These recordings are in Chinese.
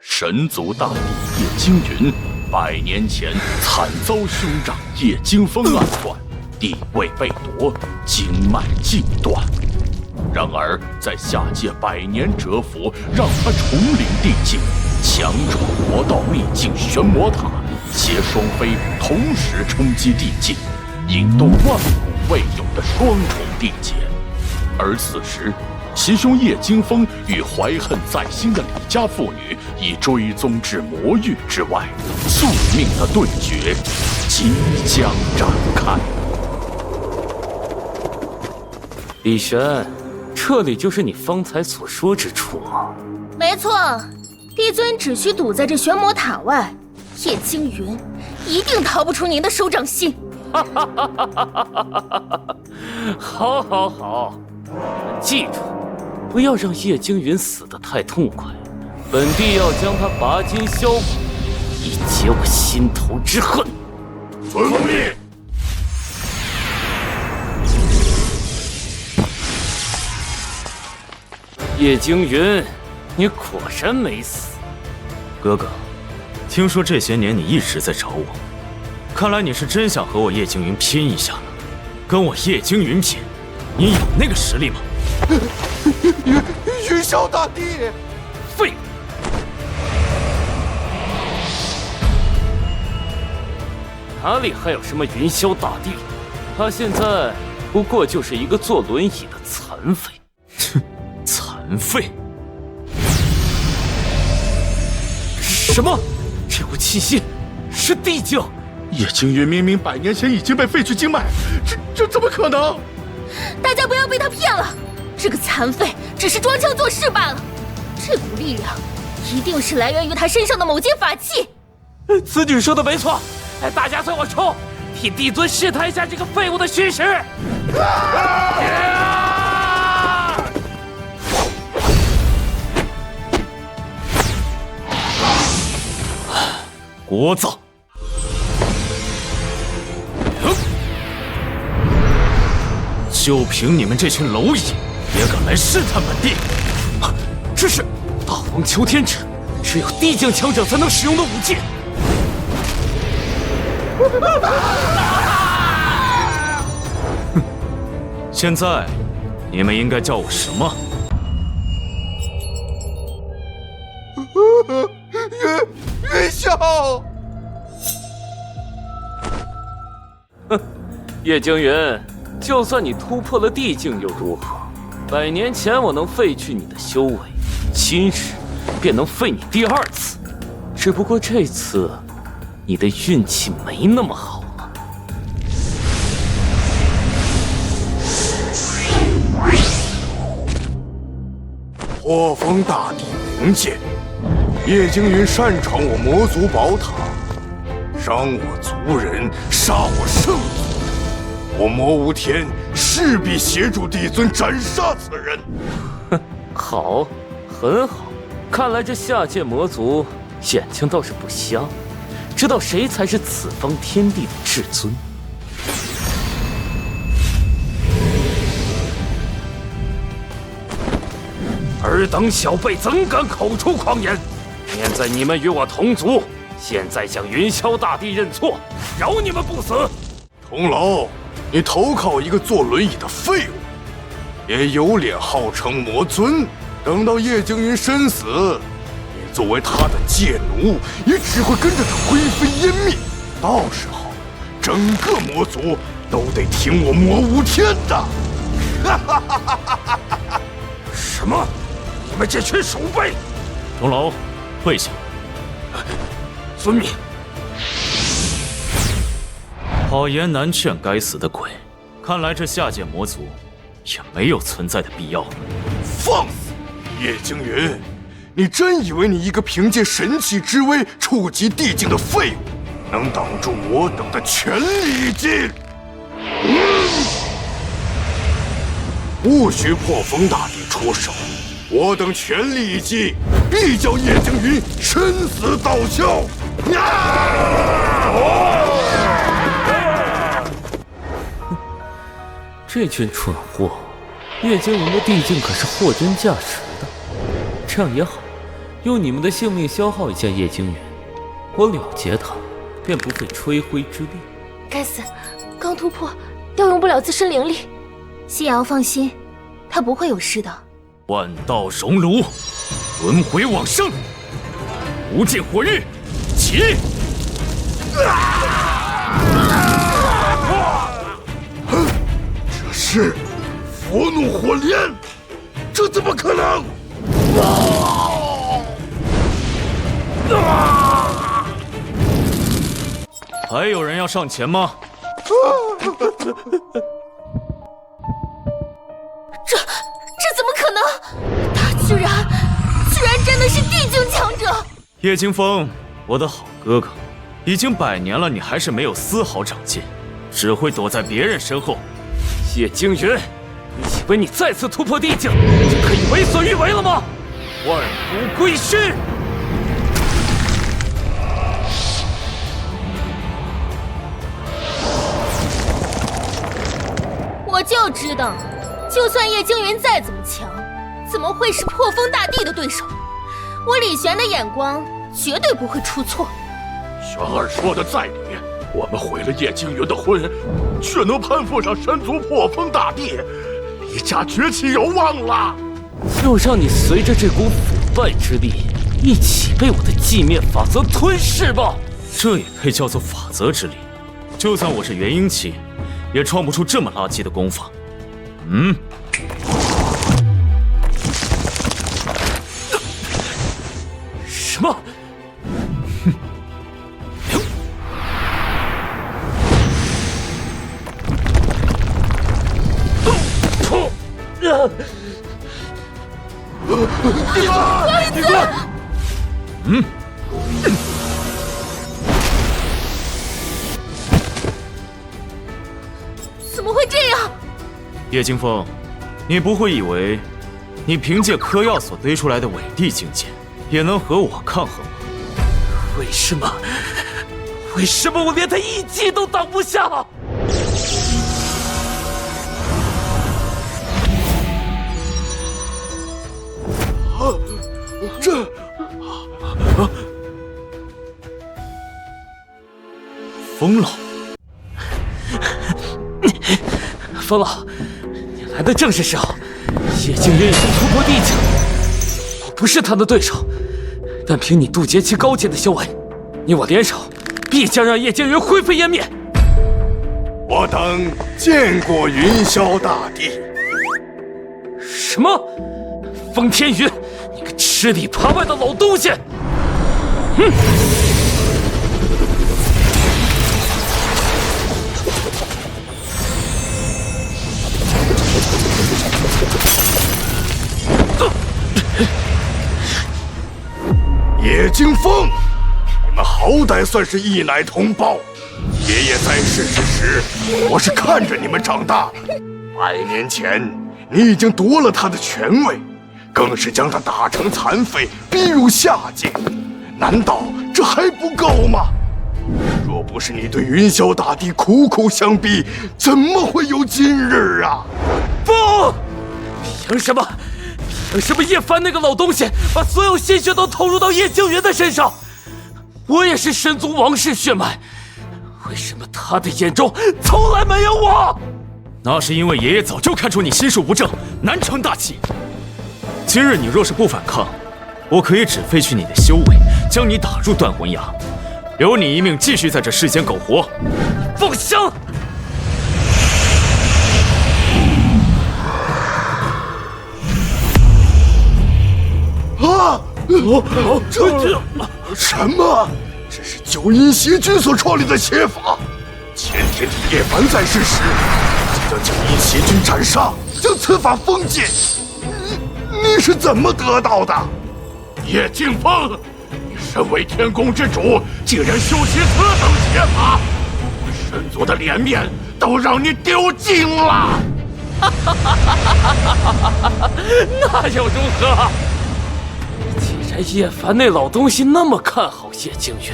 神族大帝叶惊云100年前惨遭兄长叶惊风暗算，帝位被夺，经脉尽断。然而在下界100年蛰伏，让他重领帝境，强闯魔道秘境玄魔塔，携双飞同时冲击帝境，引动万古未有的双重地劫。而此时，其兄叶惊风与怀恨在心的李家父女已追踪至魔域之外，宿命的对决即将展开。李玄，这里就是你方才所说之处吗？没错，帝尊只需堵在这玄魔塔外，叶惊云一定逃不出您的手掌心。好，好，好，你们记住，不要让叶惊云死得太痛快，本帝要将他拔筋削骨，以解我心头之恨。遵命。叶惊云，你果然没死。哥哥，听说这些年你一直在找我，看来你是真想和我叶惊云拼一下呢。跟我叶惊云拼，你有那个实力吗？云霄大帝，废物！哪里还有什么云霄大帝？他现在不过就是一个坐轮椅的残废。哼，残废？什么？这股气息是地境？叶惊云明明100年前已经被废去经脉，这怎么可能？大家不要被他骗了，这个残废只是装腔作势罢了。这股力量一定是来源于他身上的某件法器。此女说的没错，大家随我冲，替帝尊试探一下这个废物的虚实。聒噪！就凭你们这群蝼蚁，也敢来试探本帝？这是大荒求天尺，只有地境强者才能使用的武器。哼，现在你们应该叫我什么？云霄。哼，叶惊云，就算你突破了地境又如何？100年前我能废去你的修为，今日便能废你第2次。只不过这次，你的运气没那么好了。破风大帝明鉴，叶惊云擅闯我魔族宝塔，伤我族人，杀我圣族。我魔无天势必协助帝尊斩杀此人。哼，好，很好。看来这下界魔族眼睛倒是不瞎，知道谁才是此方天地的至尊。尔等小辈怎敢口出狂言？念在你们与我同族，现在向云霄大帝认错，饶你们不死。童老，你投靠一个坐轮椅的废物，也有脸号称魔尊？等到叶惊云身死，你作为他的贱奴，也只会跟着他灰飞烟灭。到时候，整个魔族都得听我魔无天的！什么？你们这群鼠辈！钟楼，跪下。遵命。好言难劝，该死的鬼！看来这下界魔族也没有存在的必要了。放肆！叶惊云，你真以为你一个凭借神器之威触及地境的废物，能挡住我等的全力一击？不许破风大帝出手！我等全力一击，必叫叶惊云身死道鞘！这群蠢货，叶惊云的地境可是货真价实的。这样也好，用你们的性命消耗一下叶惊云，我了结他，便不费吹灰之力。该死，刚突破，调用不了自身灵力。夕瑶放心，他不会有事的。万道熔炉，轮回往生，无尽火域，起！这是佛怒火莲，这怎么可能？还有人要上前吗？这怎么可能？他居然真的是地境强者！叶清风，我的好哥哥，已经100年了，你还是没有丝毫长进，只会躲在别人身后。叶惊云，你以为你再次突破地境就可以为所欲为了吗？万古归虚！我就知道，就算叶惊云再怎么强，怎么会是破风大帝的对手？我李玄的眼光绝对不会出错。玄儿说的在理，我们毁了叶惊云的婚，却能攀附上神族破风大帝，李家崛起有望了。就让你随着这股腐败之力，一起被我的寂灭法则吞噬吧！这也配叫做法则之力？就算我是元婴期，也创不出这么垃圾的功法。什么？你滚！怎么会这样？叶清风，你不会以为你凭借嗑药所堆出来的伪地境界，也能和我抗衡吗？为什么？为什么我连他一击都挡不下？风老，风老，你来的正是时候。叶惊云已经突破地境，我不是他的对手，但凭你渡劫期高阶的修为，你我联手，必将让叶惊云灰飞烟灭。我等见过云霄大帝。什么？风天云，你个吃里扒外的老东西！哼！叶惊风，你们好歹算是一奶同胞。爷爷在世之时，我是看着你们长大的。100年前，你已经夺了他的权位，更是将他打成残废，逼入下境。难道这还不够吗？若不是你对云霄大帝苦苦相逼，怎么会有今日啊？不，凭什么？凭什么叶凡那个老东西把所有鲜血都投入到叶惊云的身上？我也是神族王室血脉，为什么他的眼中从来没有我？那是因为爷爷早就看出你心术不正，难成大器。今日你若是不反抗，我可以只废去你的修为，将你打入断魂崖，留你一命继续在这世间苟活。放香！这什么？这是九阴邪君所创立的邪法。前天地叶凡在世时，就将九阴邪君斩杀，将此法封禁。你是怎么得到的？叶惊风，你身为天宫之主，竟然修习此等邪法，神族的脸面都让你丢尽了。那又如何？既然叶凡那老东西那么看好叶惊云，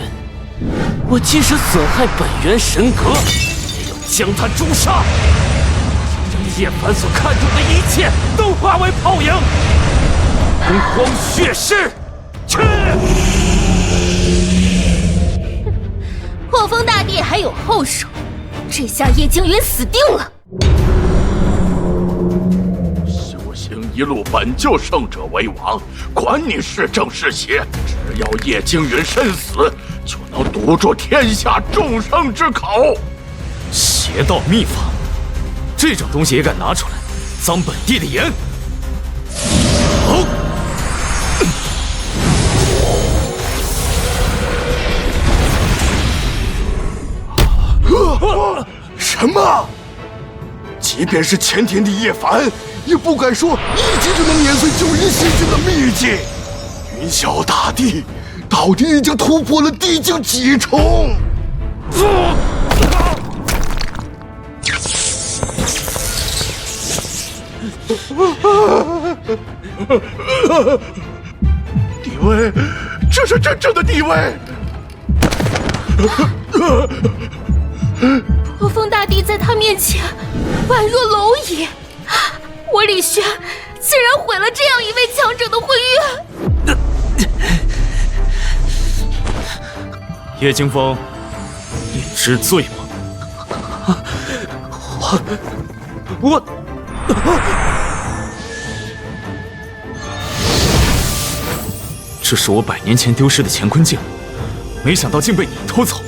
我即使损害本源神格，也要将他诛杀，让叶凡所看重的一切都化为泡影，洪荒血誓！就去！破风大帝还有后手，这下叶惊云死定了。修行一路本就胜者为王，管你是正是邪，只要叶惊云身死，就能堵住天下众生之口。邪道秘法，这种东西也敢拿出来，脏本帝的颜！好。什么？即便是前天帝叶凡，也不敢说一击就能碾碎九阴邪君的秘技。云霄大帝到底已经突破了地境几重？地位，这是真正的地位。破风大帝在他面前宛若蝼蚁，我李轩竟然毁了这样一位强者的婚约。叶惊风，你知罪吗？我这是我100年前丢失的乾坤镜，没想到竟被你偷走。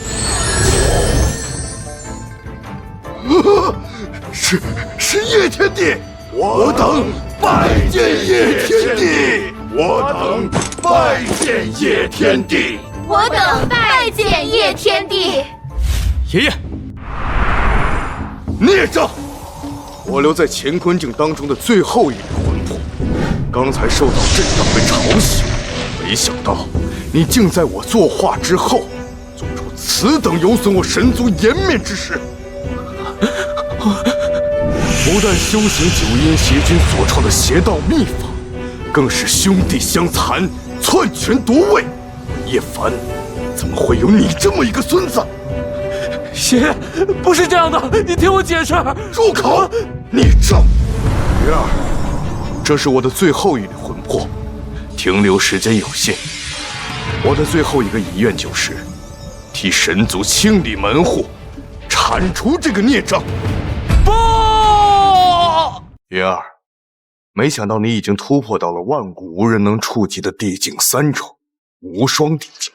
是叶天帝，我等拜见叶天帝，我等拜见叶天帝，我等拜见叶天帝。爷爷，孽障！我留在乾坤镜当中的最后一缕魂魄，刚才受到震荡被吵醒，没想到你竟在我作化之后，做出此等有损我神族颜面之事。不但修行九阴邪君所创的邪道秘法，更是兄弟相残，篡权夺位。叶凡，怎么会有你这么一个孙子？爷爷，不是这样的，你听我解释。住口！孽障！鱼儿，这是我的最后一缕魂魄，停留时间有限。我的最后一个遗愿就是替神族清理门户，铲除这个孽障。不！云儿，没想到你已经突破到了万古无人能触及的地境3重无双地境，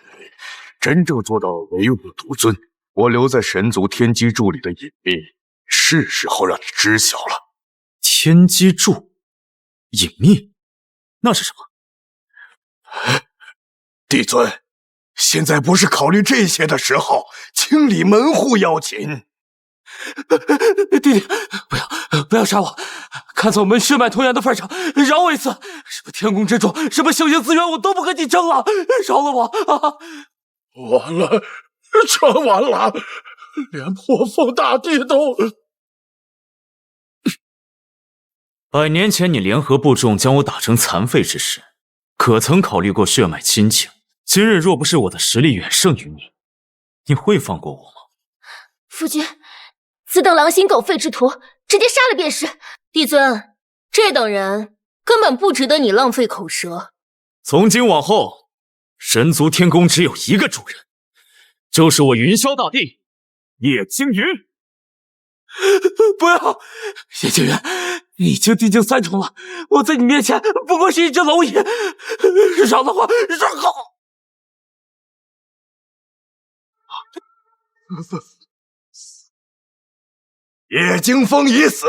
真正做到唯我独尊。我留在神族天机柱里的隐秘，是时候让你知晓了。天机柱，隐秘，那是什么？帝尊，现在不是考虑这些的时候，清理门户要紧。弟弟，不要杀我！看在我们血脉同源的份上，饶我一次！什么天宫之主，什么修行资源，我都不跟你争了！饶了我！完了，全完了，连破风大帝都100年前你联合部众将我打成残废之时，可曾考虑过血脉亲情？今日若不是我的实力远胜于你，你会放过我吗？夫君，此等狼心狗肺之徒，直接杀了便是。帝尊，这等人根本不值得你浪费口舌。从今往后，神族天宫只有一个主人，就是我云霄大帝叶惊云。不要，叶惊云，你已经地境3重了，我在你面前不过是一只蝼蚁，饶了我，饶了我！叶惊风已死，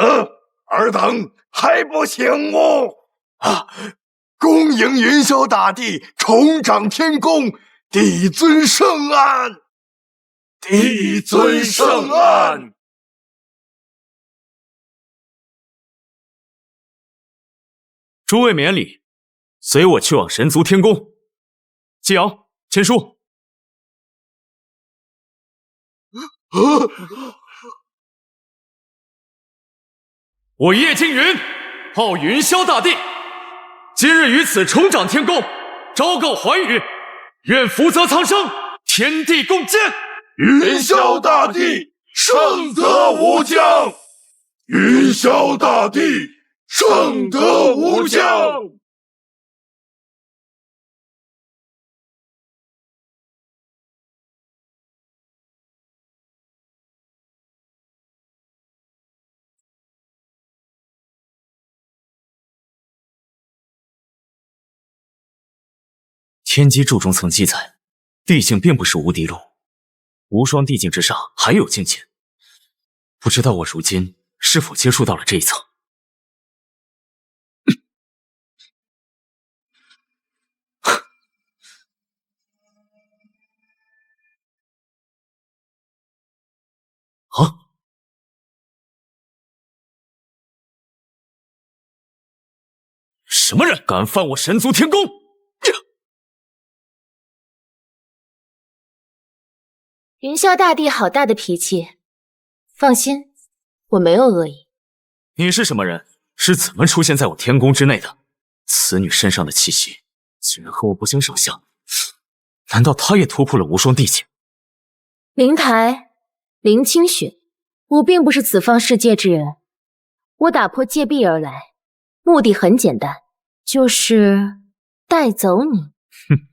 尔等还不醒悟啊！恭迎云霄大帝重掌天宫，帝尊圣安，帝尊圣安。诸位免礼，随我去往神族天宫。季阳，签书。我叶惊云，号云霄大帝，今日于此重掌天宫，昭告寰宇，愿福泽苍生，天地共鉴。云霄大帝圣德无疆，云霄大帝圣德无疆。天机注中曾记载，地境并不是无敌路，无双地境之上还有境界。不知道我如今是否接触到了这一层。啊！什么人敢犯我神族天宫？云霄大帝好大的脾气，放心，我没有恶意。你是什么人？是怎么出现在我天宫之内的？此女身上的气息竟然和我不相上下，难道她也突破了无双地境？灵台，林清雪，我并不是此方世界之人，我打破戒壁而来，目的很简单，就是带走你。哼，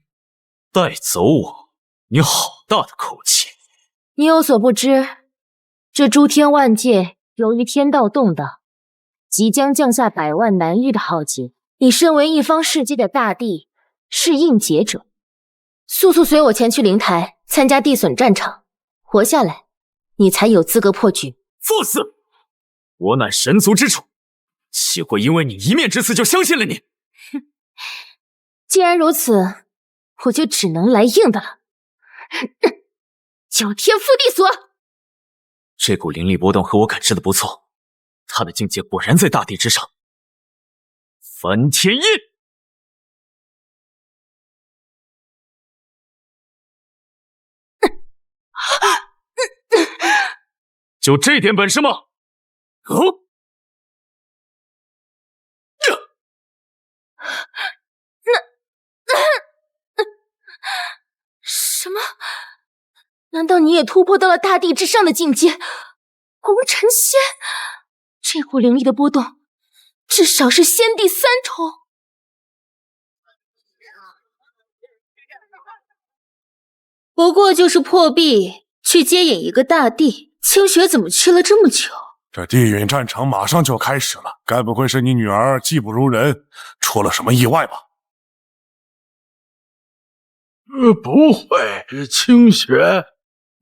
带走我？你好大的口气！你有所不知，这诸天万界由于天道动荡，即将降下百万难遇的浩劫。你身为一方世界的大帝，是应劫者，速速随我前去灵台参加地损战场，活下来，你才有资格破局。放肆！我乃神族之主，岂会因为你一面之词就相信了你？哼，既然如此，我就只能来硬的了。九天覆地锁！这股灵力波动和我感知的不错，他的境界果然在大地之上。翻天印！就这点本事吗？哦！什么？难道你也突破到了大地之上的境界？红尘仙，这股灵力的波动，至少是仙帝3重。不过就是破壁去接引一个大帝，清雪怎么去了这么久？这地陨战场马上就要开始了，该不会是你女儿技不如人，出了什么意外吧？不会，清雪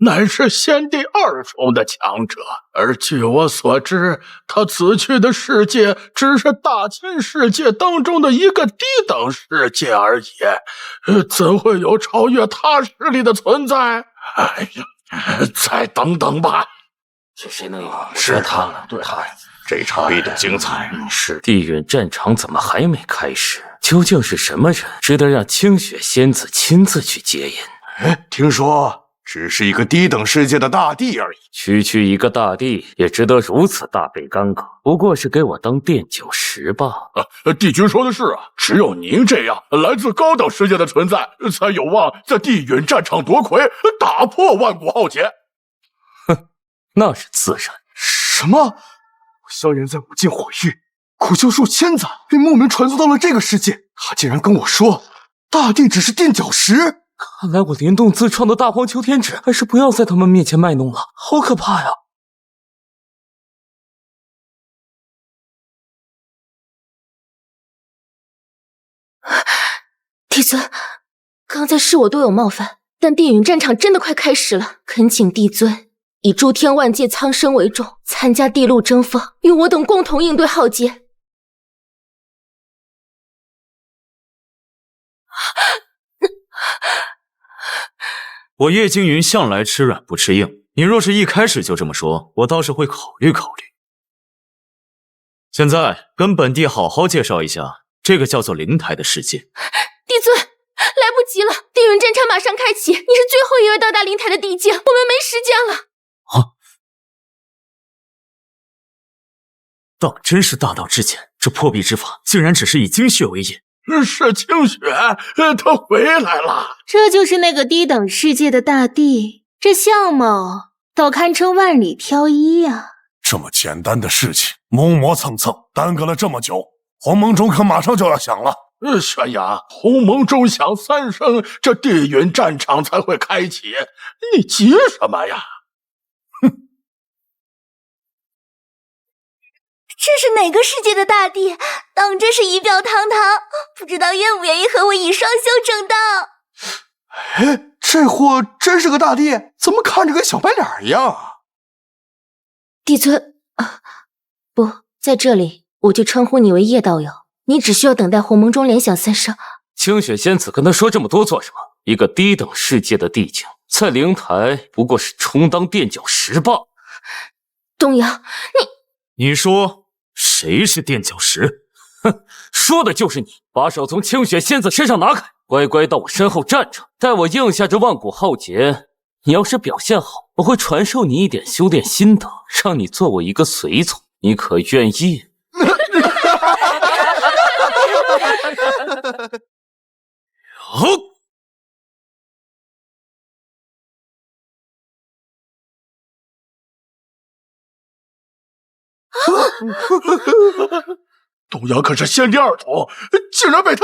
乃是仙帝2重的强者，而据我所知，他此去的世界只是大千世界当中的一个低等世界而已，怎会有超越他实力的存在？哎呀，再等等吧。是谁能赢？是他了，对，他这场必定精彩。是地陨战场怎么还没开始？究竟是什么人值得让清雪仙子亲自去接引？听说只是一个低等世界的大帝而已。区一个大帝也值得如此大费干戈，不过是给我当垫脚石罢了。帝君说的是啊，只有您这样来自高等世界的存在，才有望在地陨战场夺魁，打破万古浩劫。哼，那是自然。什么？萧炎在武境火域苦修数千载，被莫名传送到了这个世界。他竟然跟我说，大帝只是垫脚石。看来我联动自创的大荒求天指，还是不要在他们面前卖弄了，好可怕呀！帝尊，刚才是我多有冒犯，但地陨战场真的快开始了，恳请帝尊以诸天万界苍生为重，参加地路争锋，与我等共同应对浩劫。我叶惊云向来吃软不吃硬，你若是一开始就这么说，我倒是会考虑考虑。现在跟本帝好好介绍一下这个叫做灵台的世界。帝尊，来不及了，地陨战场马上开启，你是最后一位到达灵台的帝境，我们没时间了。当真是大道至简，这破壁之法竟然只是以精血为引。是清雪，她回来了。这就是那个低等世界的大帝，这相貌倒堪称万里挑一呀。这么简单的事情，磨蹭蹭，耽搁了这么久，鸿蒙钟可马上就要响了。玄雅，鸿蒙钟响3声，这地陨战场才会开启，你急什么呀？这是哪个世界的大帝？当真是仪表堂堂，不知道愿不愿意和我以双修正道？哎，这货真是个大帝，怎么看着跟小白脸一样啊？帝尊不在这里，我就称呼你为叶道友。你只需要等待鸿蒙中联想3声。清雪仙子跟他说这么多做什么？一个低等世界的地境，在灵台不过是充当垫脚石罢了。东阳，你说谁是垫脚石？哼，说的就是你！把手从清雪仙子身上拿开，乖乖到我身后站着，待我应下这万古浩劫。你要是表现好，我会传授你一点修炼心得，让你做我一个随从。你可愿意？好。东阳可是先帝二统，竟然被他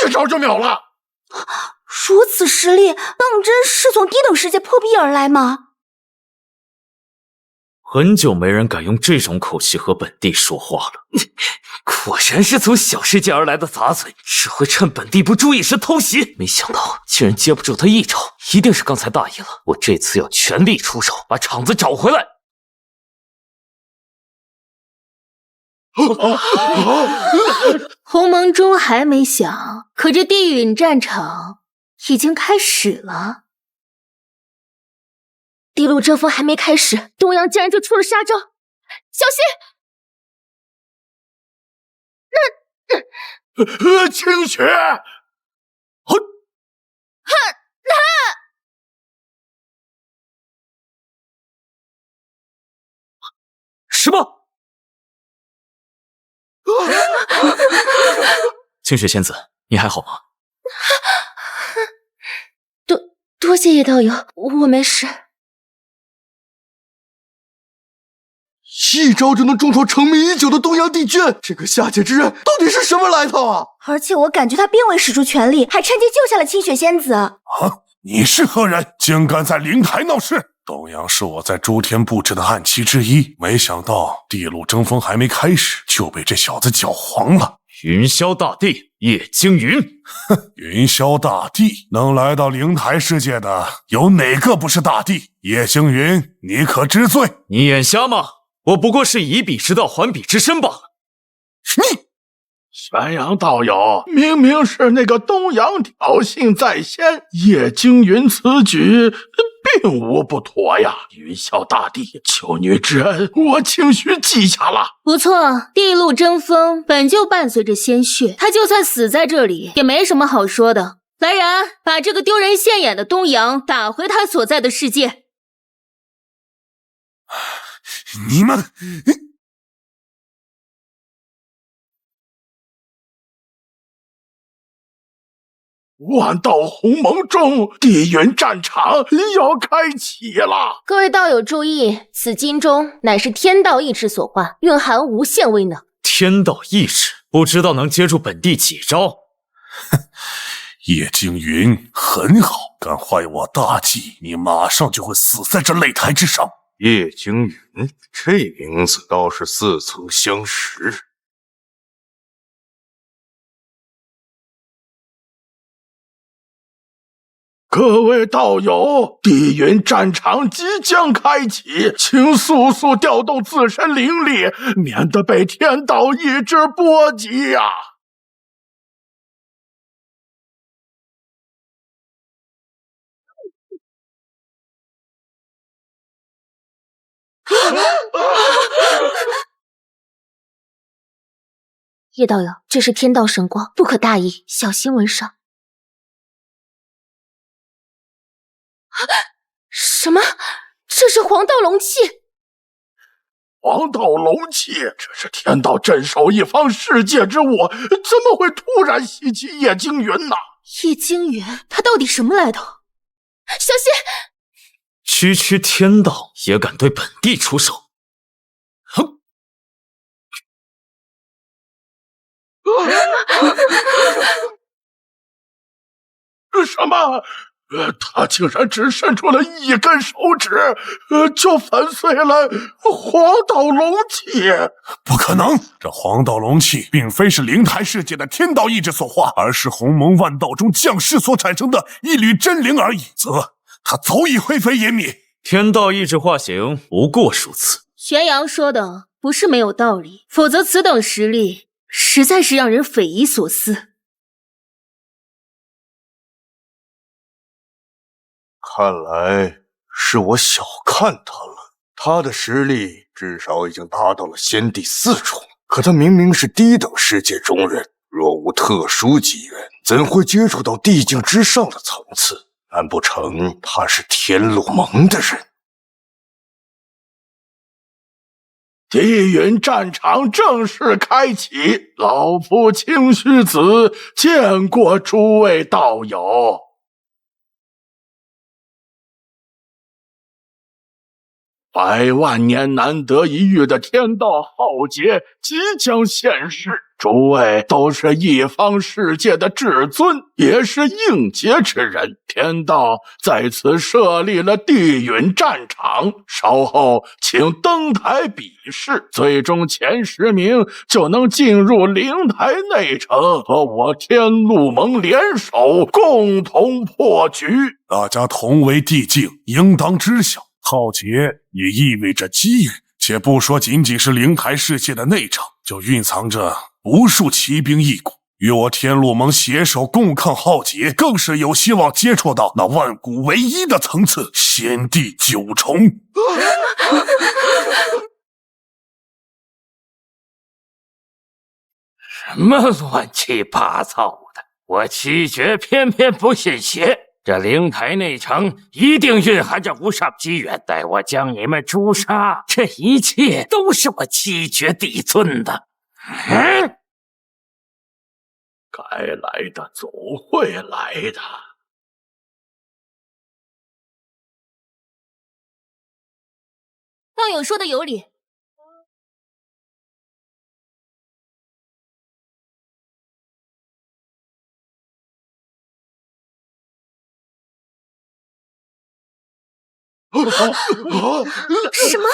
一招就秒了。如此实力，当真是从低等世界破壁而来吗？很久没人敢用这种口气和本地说话了。果然是从小世界而来的杂碎，只会趁本地不注意时偷袭。没想到竟然接不住他一招，一定是刚才大意了。我这次要全力出手，把场子找回来。鸿蒙中还没响，可这地陨战场已经开始了。地路争锋还没开始，东阳竟然就出了杀招，小心！清雪，什么？清雪仙子，你还好吗？多谢叶道友，我没事。一招就能重创沉迷已久的东阳帝君，这个下界之人到底是什么来头啊？而且我感觉他并未使出全力，还趁机救下了清雪仙子。啊！你是何人？竟敢在灵台闹事！东阳是我在诸天布置的暗器之一，没想到地路争锋还没开始，就被这小子搅黄了。云霄大帝叶惊云，哼，云霄大帝能来到灵台世界的，有哪个不是大帝？叶惊云，你可知罪？你眼瞎吗？我不过是以彼之道还彼之身罢了。你玄阳道友，明明是那个东阳挑衅在先，叶惊云此举并无不妥呀！云霄大帝，求女之恩，我清许记下了。不错，地路争锋本就伴随着鲜血，他就算死在这里，也没什么好说的。来人，把这个丢人现眼的东阳打回他所在的世界。你们！万道鸿蒙中，地陨战场要开启了。各位道友注意，此金钟乃是天道意志所化，蕴含无限威能。天道意志，不知道能接住本地几招？叶惊云很好，敢坏我大计，你马上就会死在这擂台之上。叶惊云，这名字倒是似曾相识。各位道友，地陨战场即将开启，请速速调动自身灵力，免得被天道意志波及呀！叶道友，这是天道神光，不可大意，小心为上。什么？这是黄道龙气！黄道龙气，这是天道镇守一方世界之物，怎么会突然袭击叶惊云呢？叶惊云，他到底什么来头？小心！区区天道也敢对本地出手？哼！什么？他竟然只伸出了一根手指，就粉碎了黄道龙气！不可能，这黄道龙气并非是灵台世界的天道意志所化，而是鸿蒙万道中将士所产生的一缕真灵而已。则他早已灰飞烟灭。天道意志化形不过如此。玄阳说的不是没有道理，否则此等实力实在是让人匪夷所思。看来是我小看他了，他的实力至少已经达到了先帝4重，可他明明是低等世界中人，若无特殊机缘，怎会接触到地境之上的层次？难不成他是天路盟的人？地云战场正式开启，老夫清虚子见过诸位道友。100万年难得一遇的天道浩劫即将现世，诸位都是一方世界的至尊，也是应劫之人。天道在此设立了地允战场，稍后请登台比试，最终前10名就能进入灵台内城，和我天路盟联手，共同破局。大家同为地境，应当知晓。浩劫也意味着机遇，且不说仅仅是灵台世界的内场，就蕴藏着无数奇兵异骨。与我天路盟携手共抗浩劫，更是有希望接触到那万古唯一的层次——先帝9重。什么乱七八糟的！我七绝偏偏不信邪。这灵台内城一定蕴含着无上机缘，待我将你们诛杀，这一切都是我七绝帝尊的。该来的总会来的。道友说的有理。什么？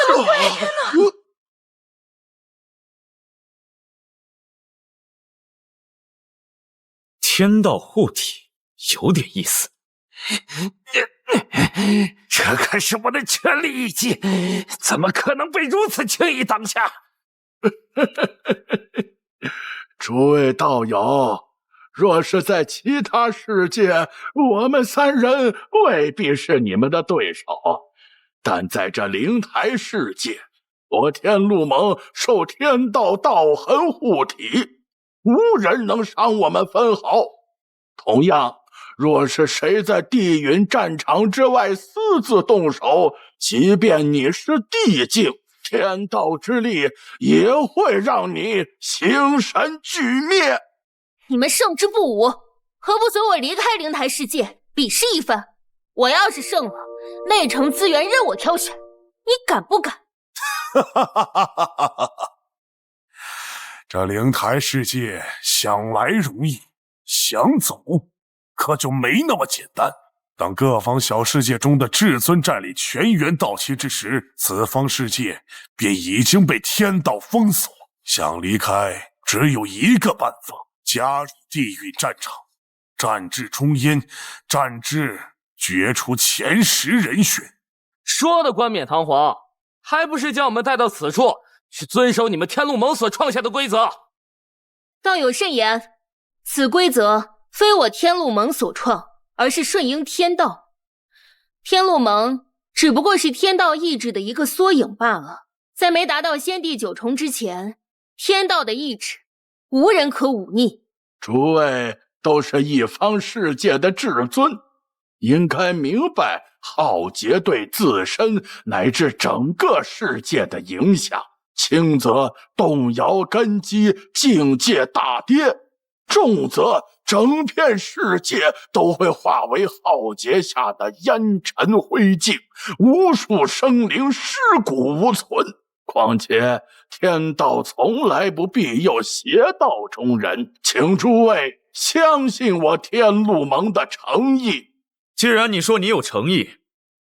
天道护体有点意思。这可是我的全力一击，怎么可能被如此轻易挡下？诸位道友，若是在其他世界，我们3人未必是你们的对手，但在这灵台世界，我天路盟受天道道痕护体，无人能伤我们分毫。同样，若是谁在地允战场之外私自动手，即便你是地境，天道之力也会让你形神俱灭。你们胜之不武，何不随我离开灵台世界，比试一番？我要是胜了，内城资源任我挑选，你敢不敢？这灵台世界想来容易，想走可就没那么简单。当各方小世界中的至尊战力全员到齐之时，此方世界便已经被天道封锁。想离开，只有一个办法：加入地狱战场，战至终焉，战至决出前10人选。说的冠冕堂皇，还不是将我们带到此处，去遵守你们天路盟所创下的规则？道友慎言，此规则非我天路盟所创，而是顺应天道。天路盟只不过是天道意志的一个缩影罢了。在没达到先帝9重之前，天道的意志无人可忤逆。诸位都是一方世界的至尊，应该明白浩劫对自身乃至整个世界的影响，轻则动摇根基，境界大跌，重则整片世界都会化为浩劫下的烟尘灰烬，无数生灵尸骨无存。况且天道从来不庇佑邪道中人，请诸位相信我天路盟的诚意。既然你说你有诚意，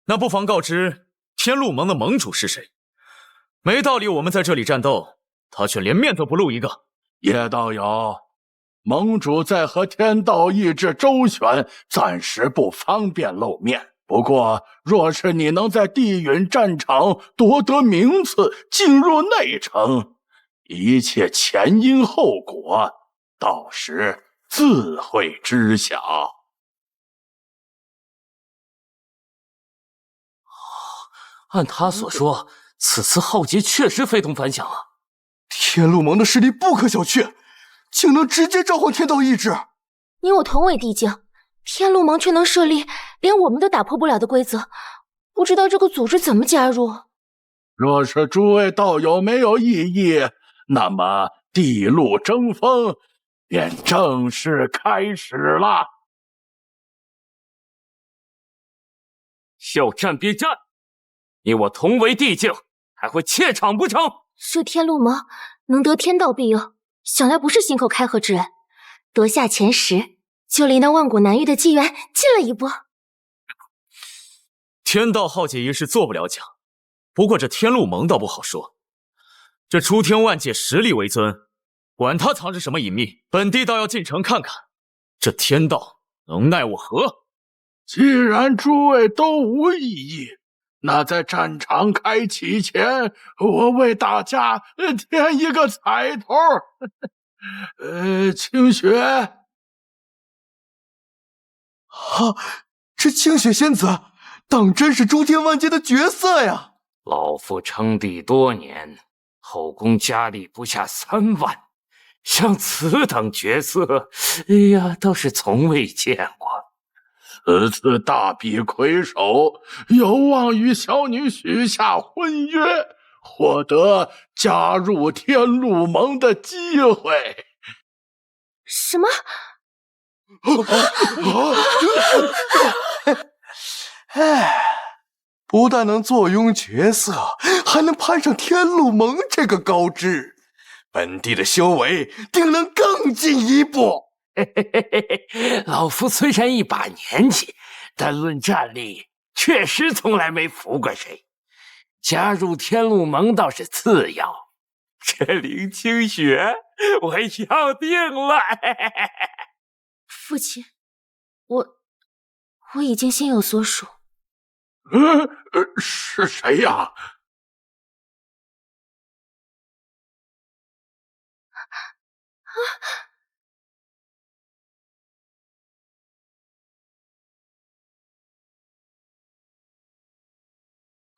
那不妨告知天路盟的盟主是谁？没道理我们在这里战斗，他却连面都不露一个。叶道友，盟主在和天道意志周旋，暂时不方便露面。不过，若是你能在地允战场夺得名次，进入内城，一切前因后果，到时自会知晓。按他所说，此次浩劫确实非同凡响啊！天路盟的实力不可小觑，竟能直接召唤天道意志。你我同为帝境，天路盟却能设立连我们都打破不了的规则，不知道这个组织怎么加入？若是诸位道友没有异议，那么地路争锋便正式开始了。要战便战，你我同为帝境，还会怯场不成？这天路盟能得天道庇佑，想来不是信口开河之人。夺下前10，就离那万古难遇的机缘近了一步。天道浩劫一事做不了假，不过这天路盟倒不好说。这诸天万界实力为尊，管他藏着什么隐秘，本帝倒要进城看看，这天道能奈我何？既然诸位都无异议，那在战场开启前，我为大家添一个彩头。清雪，这清雪仙子当真是诸天万界的绝色呀！老夫称帝多年，后宫佳丽不下3万，像此等绝色，哎呀，倒是从未见过。此次大比魁首，有望与小女许下婚约，获得加入天路盟的机会。什么？不但能坐拥绝色，还能攀上天路盟这个高枝，本帝的修为定能更进一步。老夫虽然一把年纪，但论战力，确实从来没服过谁。加入天路盟倒是次要，这林清雪，我要定了。父亲，我已经心有所属。是谁呀？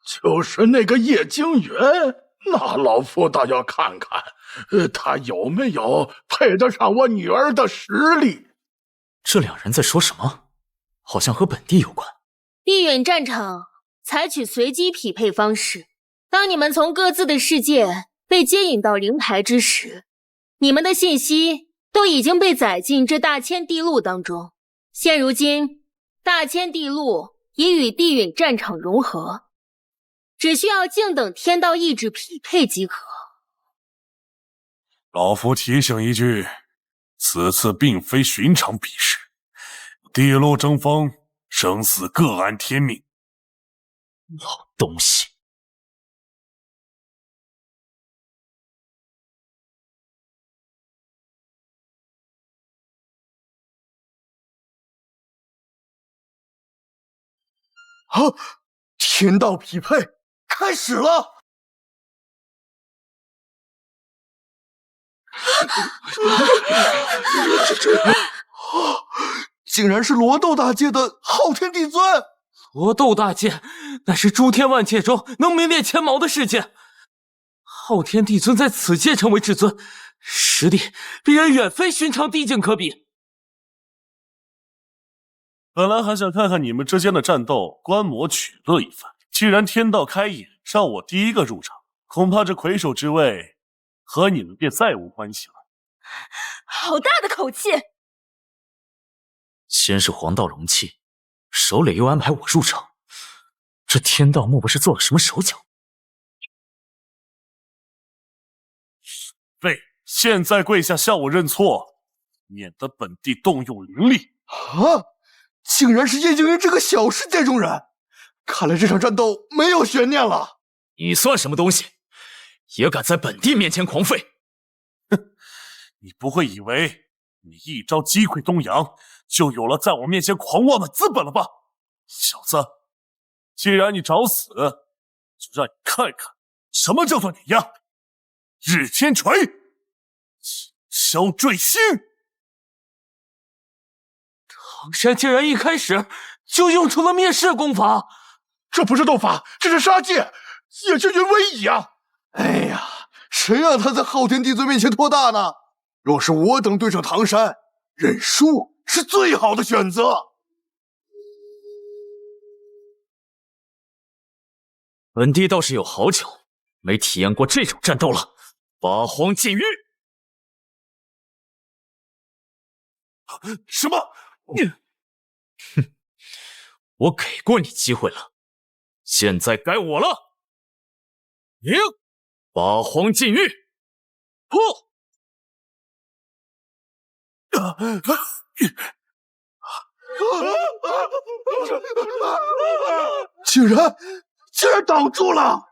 就是那个叶惊云，那老夫倒要看看，他有没有配得上我女儿的实力。这两人在说什么？好像和本地有关。地允战场采取随机匹配方式，当你们从各自的世界被接引到灵台之时，你们的信息都已经被载进这大千地路当中。现如今，大千地路已与地允战场融合，只需要静等天道意志匹配即可。老夫提醒一句，此次并非寻常比试，地路争锋，生死各安天命。老东西！天道匹配开始了！竟然是罗斗大界的昊天帝尊！罗斗大界，那是诸天万界中能名列前茅的世界。昊天帝尊在此界成为至尊，实力必然远非寻常帝境可比。本来还想看看你们之间的战斗，观摩取乐一番。既然天道开演，让我第一个入场，恐怕这魁首之位和你们便再无关系了。好大的口气！先是黄道容器，首垒又安排我入场，这天道莫不是做了什么手脚？喂，现在跪下向我认错，免得本帝动用灵力。竟然是叶惊云这个小世界中人！看来这场战斗没有悬念了。你算什么东西，也敢在本帝面前狂吠？哼，你不会以为你一招击溃东阳，就有了在我面前狂妄的资本了吧？小子，既然你找死，就让你看看什么叫做碾压。日天锤，消坠星。唐山竟然一开始就用出了灭世功法，这不是斗法，这是杀戒，叶惊云威仪啊！哎呀，谁让他在昊天帝尊面前托大呢？若是我等对上唐山，认输是最好的选择。本帝倒是有好久没体验过这种战斗了。八荒禁域！什么？哼，我给过你机会了，现在该我了。赢！八荒禁域！破！竟然挡住了！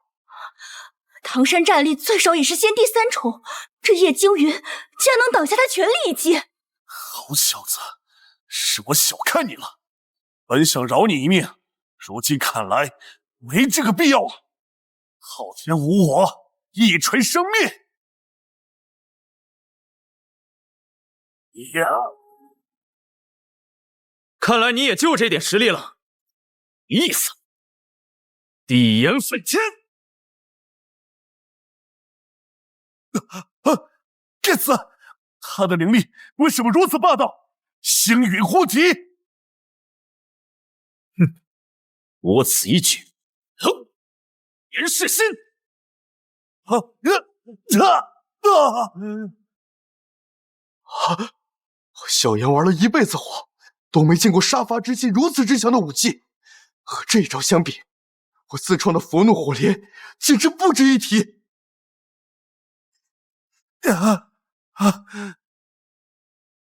唐山战力最少也是先帝3重，这叶惊云竟然能挡下他全力一击！好小子，是我小看你了。本想饶你一命，如今看来没这个必要了。昊天无我，一锤生灭。呀！看来你也就这点实力了，意思。地炎焚天！这次他的灵力为什么如此霸道？星陨护体！哼，我此一举，炎噬心！小炎玩了一辈子火，都没见过杀伐之心如此之强的武技。和这一招相比，我自创的佛怒火莲简直不值一提。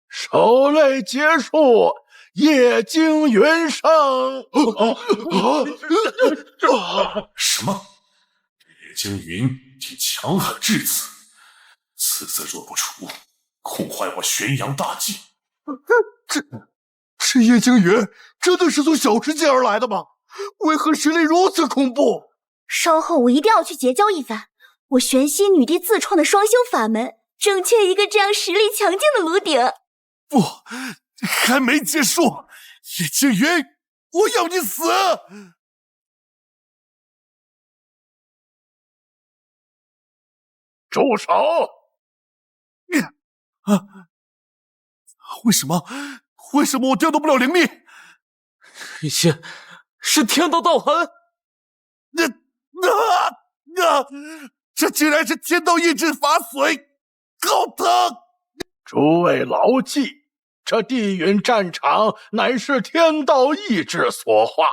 手雷结束，叶惊云胜。什么？叶惊云竟强狠至此，此次若不除，恐坏我玄阳大计。这叶惊云真的是从小世界而来的吗？为何实力如此恐怖？稍后我一定要去结交一番。我玄曦女帝自创的双修法门，正缺一个这样实力强劲的炉鼎。不，还没结束！叶惊云，我要你死！住手！为什么我调动不了灵力？这些是天道道痕。这竟然是天道意志法髓，好疼！诸位牢记，这地陨战场乃是天道意志所化。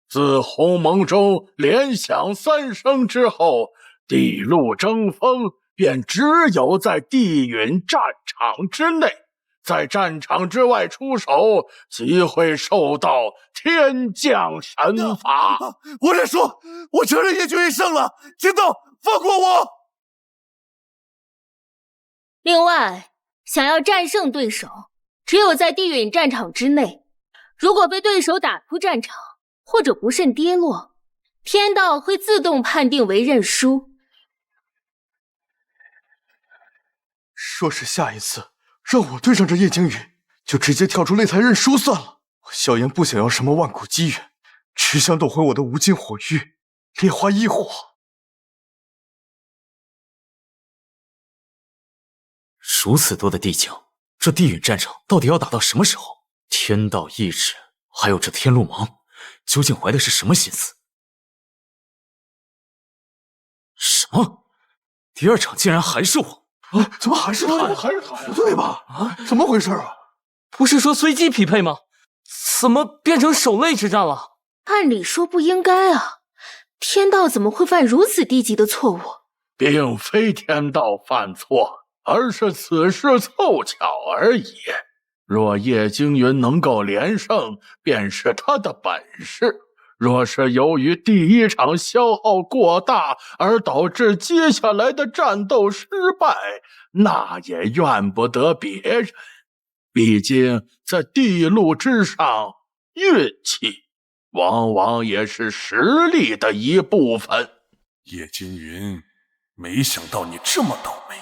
自鸿蒙中连响3声之后，地路争锋便只有在地陨战场之内，在战场之外出手，即会受到天降神罚。我认输，我承认叶惊云胜了。天道，放过我！另外，想要战胜对手，只有在地陨战场之内。如果被对手打出战场，或者不慎跌落，天道会自动判定为认输。若是下一次让我对上这叶惊云，就直接跳出擂台认输算了。我萧炎不想要什么万古机缘，只想夺回我的无尽火域、烈花异火。如此多的地境，这地陨战场到底要打到什么时候？天道意志，还有这天路芒，究竟怀的是什么心思？什么？第2场竟然还是我？怎么还是他？不对吧？怎么回事啊？不是说随机匹配吗？怎么变成手擂之战了？按理说不应该啊，天道怎么会犯如此低级的错误？并非天道犯错，而是此事凑巧而已。若叶惊云能够连胜，便是他的本事。若是由于第一场消耗过大而导致接下来的战斗失败，那也怨不得别人。毕竟在地路之上，运气往往也是实力的一部分。叶惊云，没想到你这么倒霉，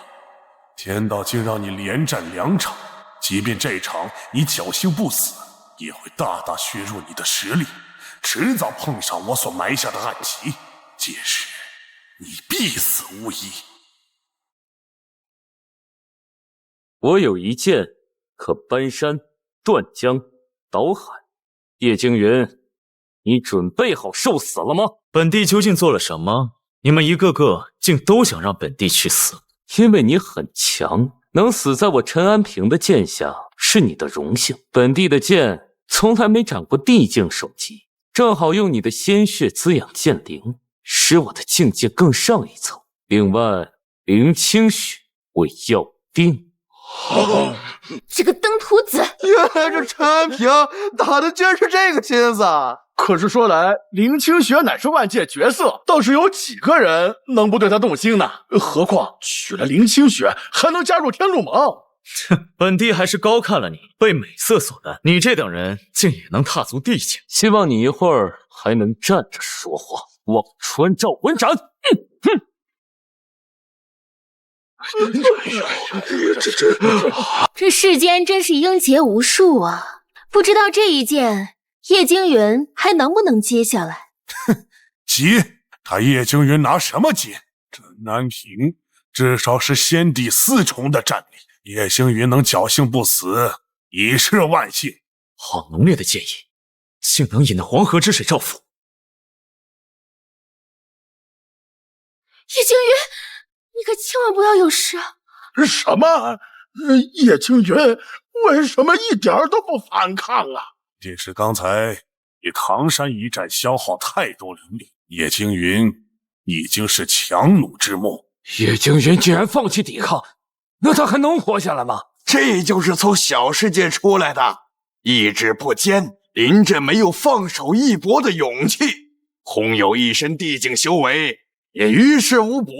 天道竟让你连战2场，即便这场你侥幸不死，也会大大削弱你的实力，迟早碰上我所埋下的暗棋，届时你必死无疑。我有一剑可搬山、断江、倒海。叶惊云，你准备好受死了吗？本帝究竟做了什么？你们一个个竟都想让本帝去死？因为你很强，能死在我陈安平的剑下是你的荣幸。本帝的剑从来没斩过地境首级，正好用你的鲜血滋养剑灵，使我的境界更上一层。另外，林清雪为要定。这个登徒子！原来这陈安平打的居然是这个心思。可是说来，林清雪乃是万界绝色，倒是有几个人能不对她动心呢？何况娶了林清雪，还能加入天路盟。本帝还是高看了你，被美色所耽。你这等人竟也能踏足地境，希望你一会儿还能站着说话。忘川赵文斩！这世间真是英杰无数啊！不知道这一剑叶惊云还能不能接下来？接？他叶惊云拿什么接？陈安平至少是先帝4重的战力，叶惊云能侥幸不死，已是万幸。好浓烈的剑意，竟能引那黄河之水照拂。叶惊云，你可千万不要有事啊！什么？叶惊云为什么一点都不反抗啊？这是刚才你唐山一战消耗太多灵力，叶惊云已经是强弩之末。叶惊云竟然放弃抵抗，那他还能活下来吗？这就是从小世界出来的，意志不坚，临阵没有放手一搏的勇气，空有一身地境修为，也于事无补。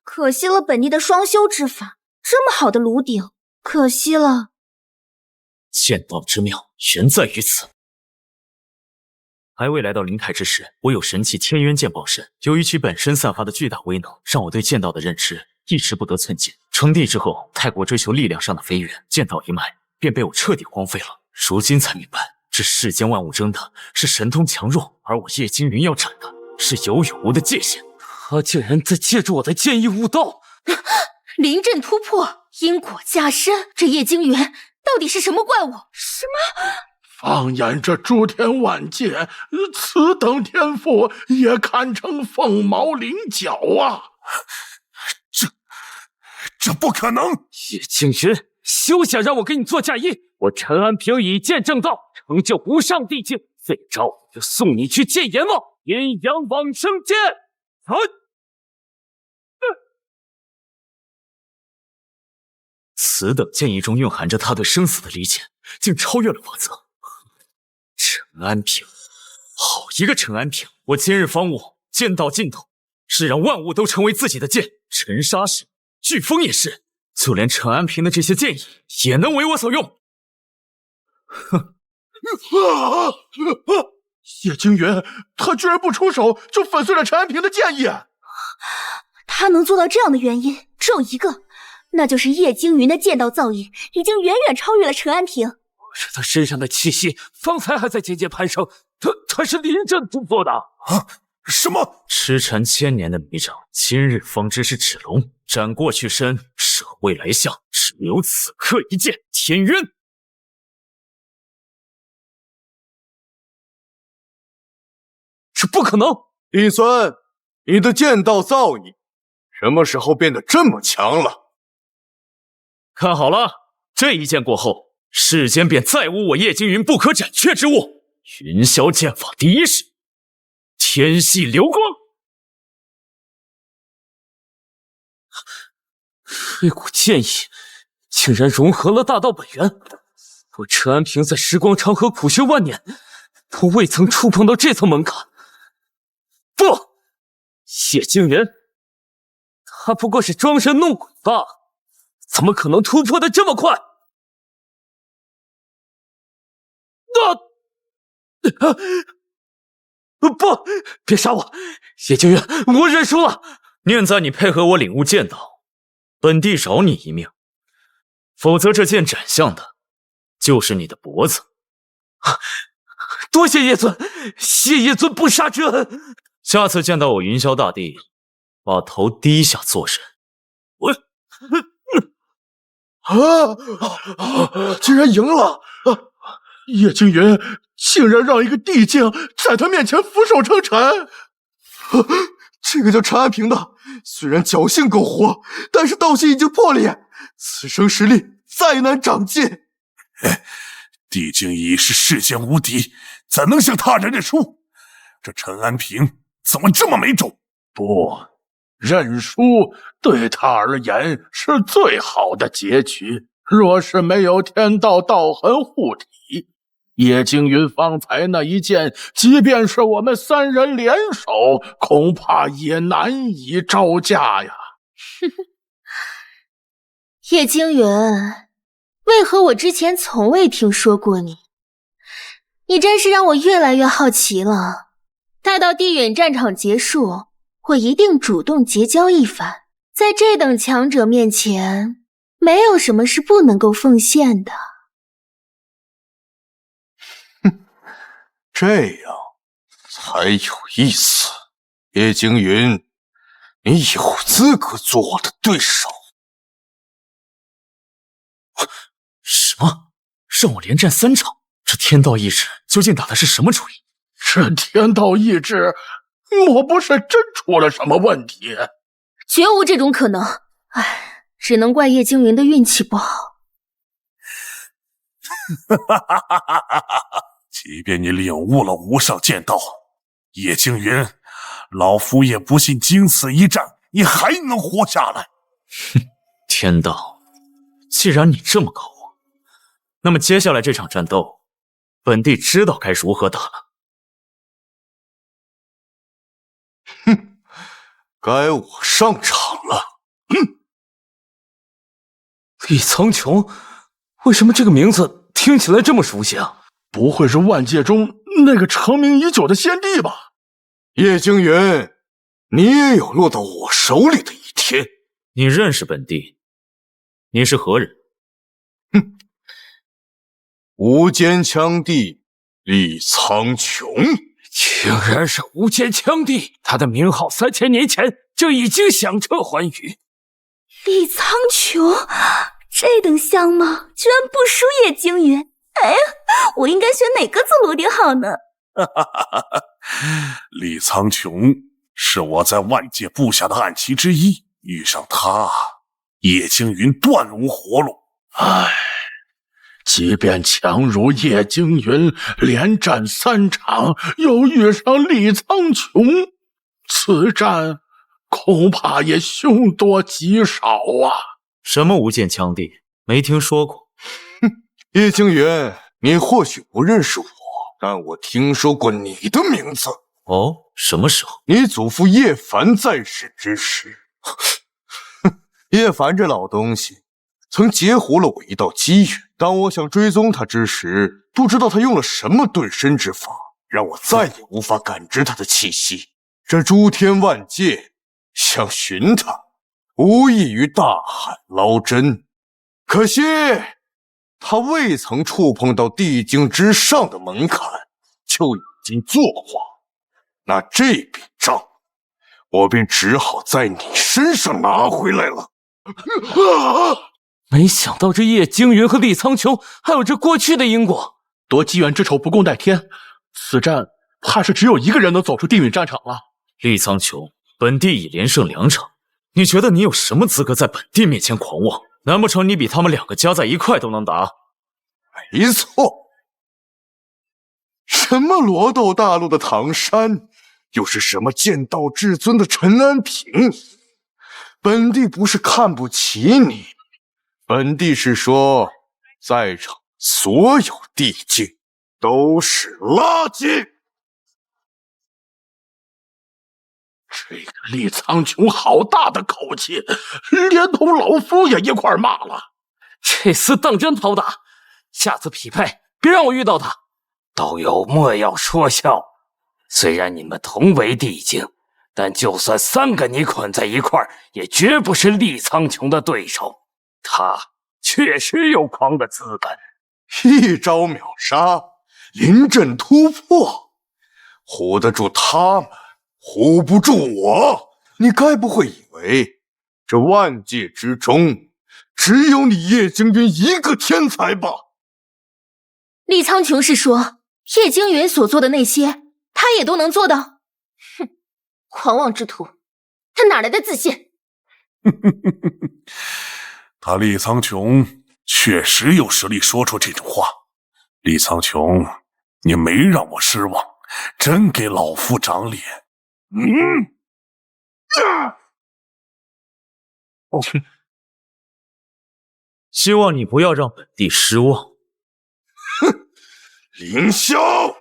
可惜了本帝的双修之法，这么好的炉鼎，可惜了。剑道之妙，全在于此。还未来到灵台之时，我有神器天渊剑傍身，由于其本身散发的巨大威能，让我对剑道的认知一直不得寸进。成帝之后，太过追求力量上的飞跃，剑道一脉便被我彻底荒废了。如今才明白，这世间万物争的是神通强弱，而我叶惊云要斩的是有与无的界限。他竟然在借助我的剑意悟道，临阵突破，因果加深。这叶惊云到底是什么怪物？什么？放眼这诸天万界，此等天赋也堪称凤毛麟角啊！这不可能！叶惊云，休想让我给你做嫁衣！我陈安平以剑正道，成就无上地境，这招我就送你去见阎王，阴阳往生剑！此等剑意中蕴含着他对生死的理解，竟超越了法则。陈安平，好一个陈安平！我今日方悟，剑道尽头是让万物都成为自己的剑。尘沙是，飓风也是，就连陈安平的这些剑意也能为我所用。哼！叶惊云，他居然不出手就粉碎了陈安平的剑意。他能做到这样的原因只有一个，那就是叶惊云的剑道造诣已经远远超越了陈安平。是他身上的气息，方才还在节节攀升。他是临阵突破的啊！什么？痴缠千年的迷障，今日方知是纸龙。斩过去身，舍未来相，只留此刻一剑。天渊！这不可能！尹酸，你的剑道造诣什么时候变得这么强了？看好了，这一剑过后，世间便再无我叶惊云不可斩却之物。云霄剑法第一式，天系流光。一股剑意竟然融合了大道本源。我陈安平在时光长河苦学万年，都未曾触碰到这层门槛。不，叶惊云，他不过是装神弄鬼罢了，怎么可能突破的这么快？不，别杀我，叶惊云，我认输了。念在你配合我领悟剑道，本帝饶你一命，否则这剑斩向的就是你的脖子。多谢叶尊，谢叶尊不杀之恩。下次见到我云霄大帝，把头低下做人。竟然赢了！叶惊云竟然让一个地境在他面前俯首称臣。这个叫陈安平的，虽然侥幸苟活，但是道心已经破裂，此生实力再难长进。地境已是世间无敌，怎能向他人认输？这陈安平怎么这么没种？不，认输对他而言是最好的结局。若是没有天道道痕护体，叶惊云方才那一剑，即便是我们三人联手，恐怕也难以招架呀。叶惊云，为何我之前从未听说过你？你真是让我越来越好奇了。待到地远战场结束，我一定主动结交一番。在这等强者面前，没有什么是不能够奉献的。这样才有意思。叶惊云，你有资格做我的对手。什么？让我连战3场？这天道意志究竟打的是什么主意？这天道意志，莫不是真出了什么问题？绝无这种可能。唉，只能怪叶惊云的运气不好。即便你领悟了无上剑道，叶惊云，老夫也不信经此一战，你还能活下来。哼，天道，既然你这么高我，那么接下来这场战斗，本帝知道该如何打了。哼，该我上场了。李苍穹，为什么这个名字听起来这么熟悉啊？不会是万界中那个成名已久的先帝吧？叶惊云，你也有落到我手里的一天。你认识本帝？你是何人？哼，无间枪帝李苍穹。竟然是无间枪帝，他的名号3000年前就已经响彻寰宇。李苍穹，这等相貌居然不输叶惊云。哎呀，我应该选哪个做罗顶好呢？李苍穹是我在万界布下的暗棋之一，遇上他，叶惊云断无活路。唉，即便强如叶惊云，连战3场，又遇上李苍穹，此战恐怕也凶多吉少啊！什么无间枪帝？没听说过。叶惊云，你或许不认识我，但我听说过你的名字。哦，什么时候？你祖父叶凡在世之时。叶凡这老东西，曾截胡了我一道机缘。当我想追踪他之时，不知道他用了什么遁身之法，让我再也无法感知他的气息。这诸天万界想寻他，无异于大海捞针。可惜他未曾触碰到地境之上的门槛，就已经作画。那这笔账，我便只好在你身上拿回来了。没想到这叶惊云和李苍穹还有这过去的因果。夺机缘之仇不共戴天，此战怕是只有一个人能走出地狱战场了。李苍穹，本帝已连胜2场，你觉得你有什么资格在本帝面前狂妄？难不成你比他们2个加在一块都能打？没错，什么罗斗大陆的唐山，又是什么剑道至尊的陈安平？本帝不是看不起你，本帝是说，在场所有帝境都是垃圾。这个厉苍穹好大的口气，连同老夫也一块骂了。这厮当真好打，下次匹配别让我遇到他。道友莫要说笑，虽然你们同为帝境，但就算3个你捆在一块儿，也绝不是厉苍穹的对手。他确实有狂的资本，一招秒杀，临阵突破，唬得住他们，唬不住我。你该不会以为这万界之中只有你叶惊云一个天才吧？厉苍穹是说，叶惊云所做的那些，他也都能做到？哼，狂妄之徒，他哪来的自信？他厉苍穹确实有实力说出这种话。厉苍穹，你没让我失望，真给老夫长脸。希望你不要让本帝失望。哼，凌霄，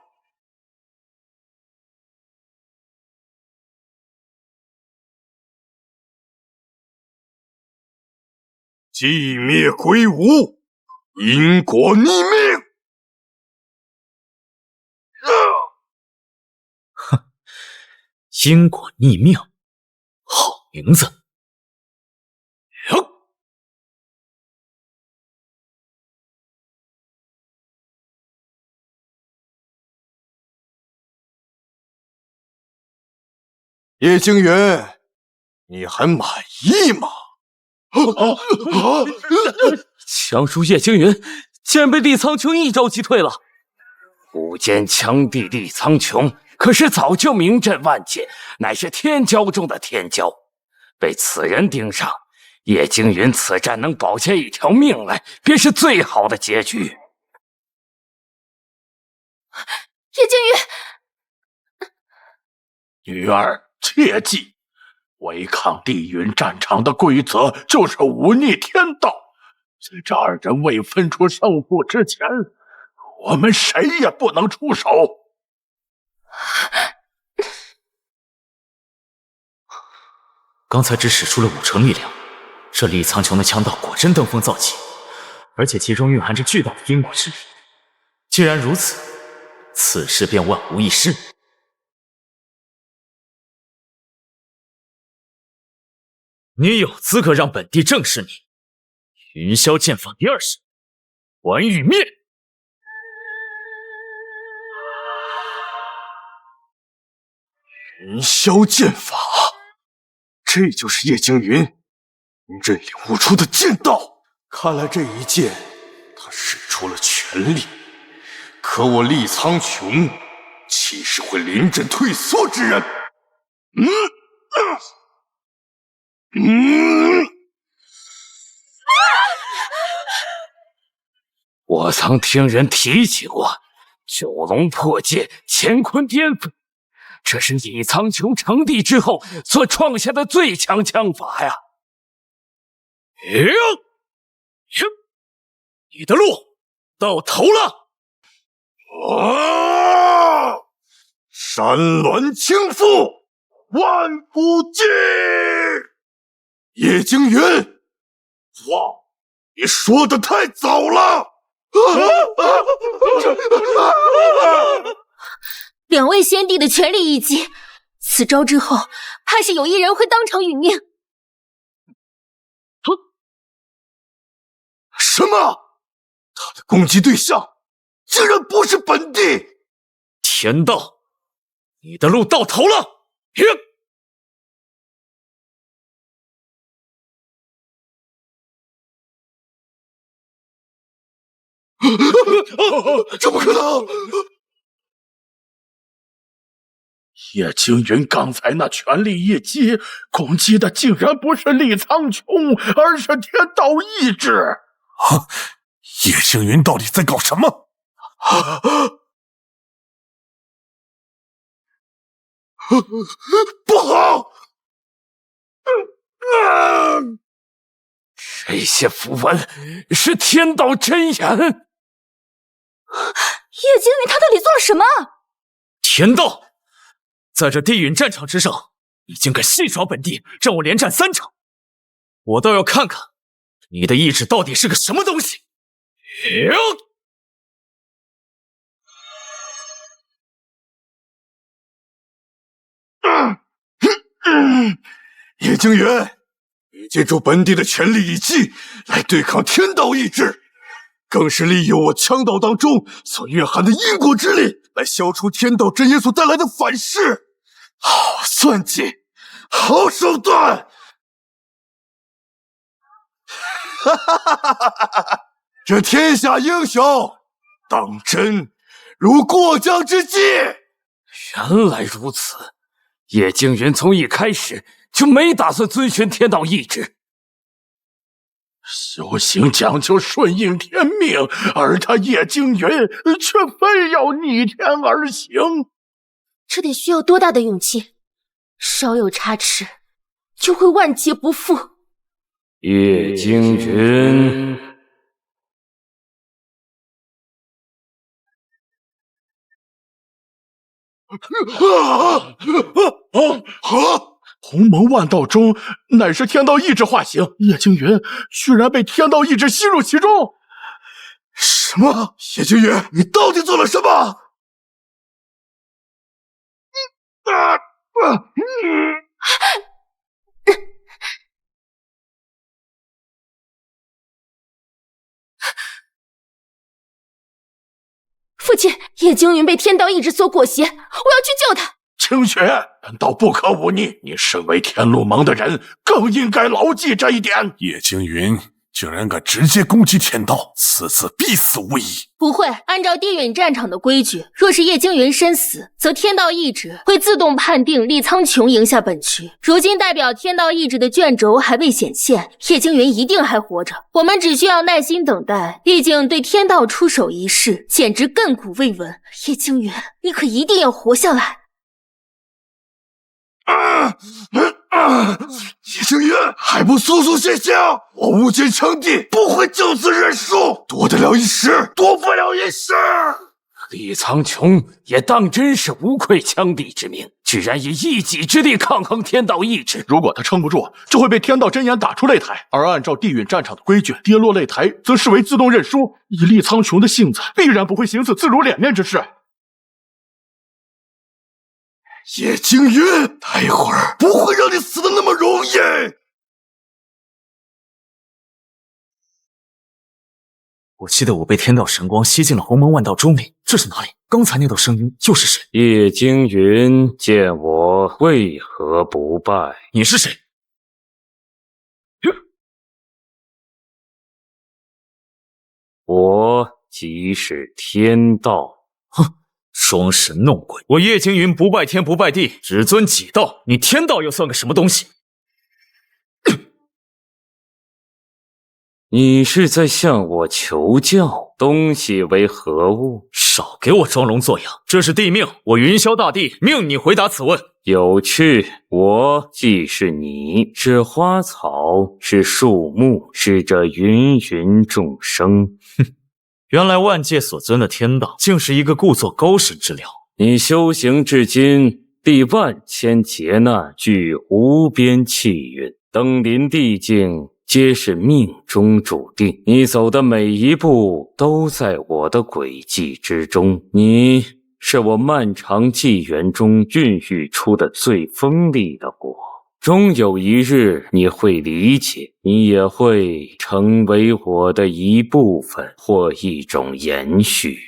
寂灭归无，因果逆命。哼，因果逆命，好名字。叶惊云，你还满意吗？强叔叶惊云竟然被厉苍穹一招击退了。无间强帝厉苍穹可是早就名震万界，乃是天骄中的天骄。被此人盯上，叶惊云此战能保下一条命来，便是最好的结局。叶惊云，女儿切记，违抗地云战场的规则就是忤逆天道。在这2人未分出胜负之前，我们谁也不能出手。刚才只使出了5成力量，这厉苍穹的强盗果真登峰造极，而且其中蕴含着巨大的因果之力。既然如此，此事便万无一失。你有资格让本帝正视你。云霄剑法第2式，环宇灭。云霄剑法，这就是叶惊云真领悟出的剑道。看来这一剑他使出了全力，可我厉苍穹岂是会临阵退缩之人？我曾听人提起过九龙破界，乾坤颠覆，这是厉苍穹成帝之后所创下的最强枪法呀！你的路到头了！山峦倾覆，万古尽。叶惊云，话你说的太早了。2位先帝的全力一击，此招之后，怕是有一人会当场殒命。什么？他的攻击对象竟然不是本帝！天道，你的路到头了！怎么可能？叶惊云刚才那全力一击，攻击的竟然不是厉苍穹，而是天道意志。叶星云到底在搞什么？不好！这些符文是天道真言。叶惊云他到底做了什么？天道在这地陨战场之上，已经敢戏耍本地，让我连战3场，我倒要看看你的意志到底是个什么东西。叶惊云，你借助本地的权力遗迹来对抗天道意志，更是利用我枪道当中所蕴含的因果之力来消除天道真言所带来的反噬。好算计，好手段！这天下英雄，当真如过江之鲫。原来如此，叶惊云从一开始就没打算遵循天道意志。修行讲究顺应天命，而他叶惊云却非要逆天而行。这得需要多大的勇气？稍有差池，就会万劫不复。叶惊云，鸿蒙万道中乃是天道意志化形，叶惊云居然被天道意志吸入其中。什么？叶惊云，你到底做了什么？父亲，叶惊云被天道意志所裹挟，我要去救他。清雪，难道不可忤逆？你身为天路盟的人，更应该牢记这一点。叶惊云竟然敢直接攻击天道，此次必死无疑。不会，按照地陨战场的规矩，若是叶惊云身死，则天道意志会自动判定厉苍穹赢下本局。如今代表天道意志的卷轴还未显现，叶惊云一定还活着。我们只需要耐心等待，毕竟对天道出手一事，简直亘古未闻。叶惊云，你可一定要活下来！叶惊云，还不速速谢谢！我无间称帝不会就此认输，夺得了一时，夺不了一世。厉苍穹也当真是无愧枪帝之名，居然以一己之力抗衡天道意志。如果他撑不住，就会被天道真言打出擂台。而按照地陨战场的规矩，跌落擂台则视为自动认输。以厉苍穹的性子，必然不会行此自如脸面之事。叶惊云，待会儿不会让你死的那么容易。我记得我被天道神光吸进了鸿蒙万道中里，这是哪里？刚才那道声音又是谁？叶惊云，见我为何不败？你是谁？我即是天道。哼！装神弄鬼！我叶惊云不拜天不拜地，只尊己道。你天道又算个什么东西？你是在向我求教？东西为何物？少给我装聋作哑！这是地命，我云霄大帝命你回答此问。有趣，我既是你，是花草，是树木，是这芸芸众生。哼！原来万界所尊的天道，竟是一个故作高深之料。你修行至今，历万千劫难，具无边气运，登临地境，皆是命中注定。你走的每一步，都在我的轨迹之中。你是我漫长纪元中孕育出的最锋利的果。终有一日，你会理解，你也会成为我的一部分，或一种延续。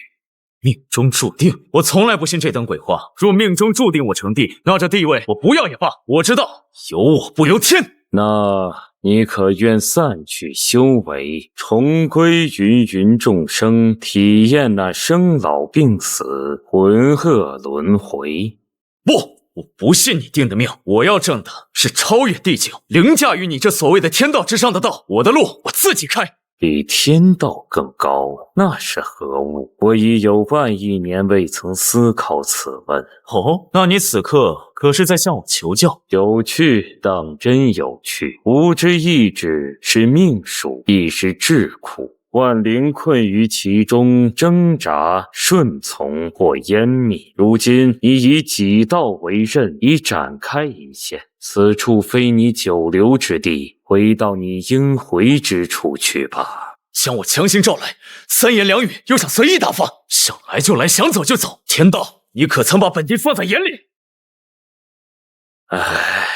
命中注定？我从来不信这等鬼话。若命中注定我成帝，那这地位我不要也罢。我知道，有我不由天。那你可愿散去修为，重归芸芸众生，体验那生老病死、浑噩轮回？不！我不信你定的命，我要证的是超越地境，凌驾于你这所谓的天道之上的道。我的路我自己开。比天道更高，那是何物？我已有万亿年未曾思考此问。哦，那你此刻可是在向我求教。有趣，当真有趣。吾之意志是命数，亦是至苦。万灵困于其中，挣扎、顺从或湮灭。如今你以己道为刃，已展开一线。此处非你久留之地，回到你应回之处去吧。将我强行召来，三言两语又想随意大放，想来就来，想走就走。天道，你可曾把本地放在眼里？唉，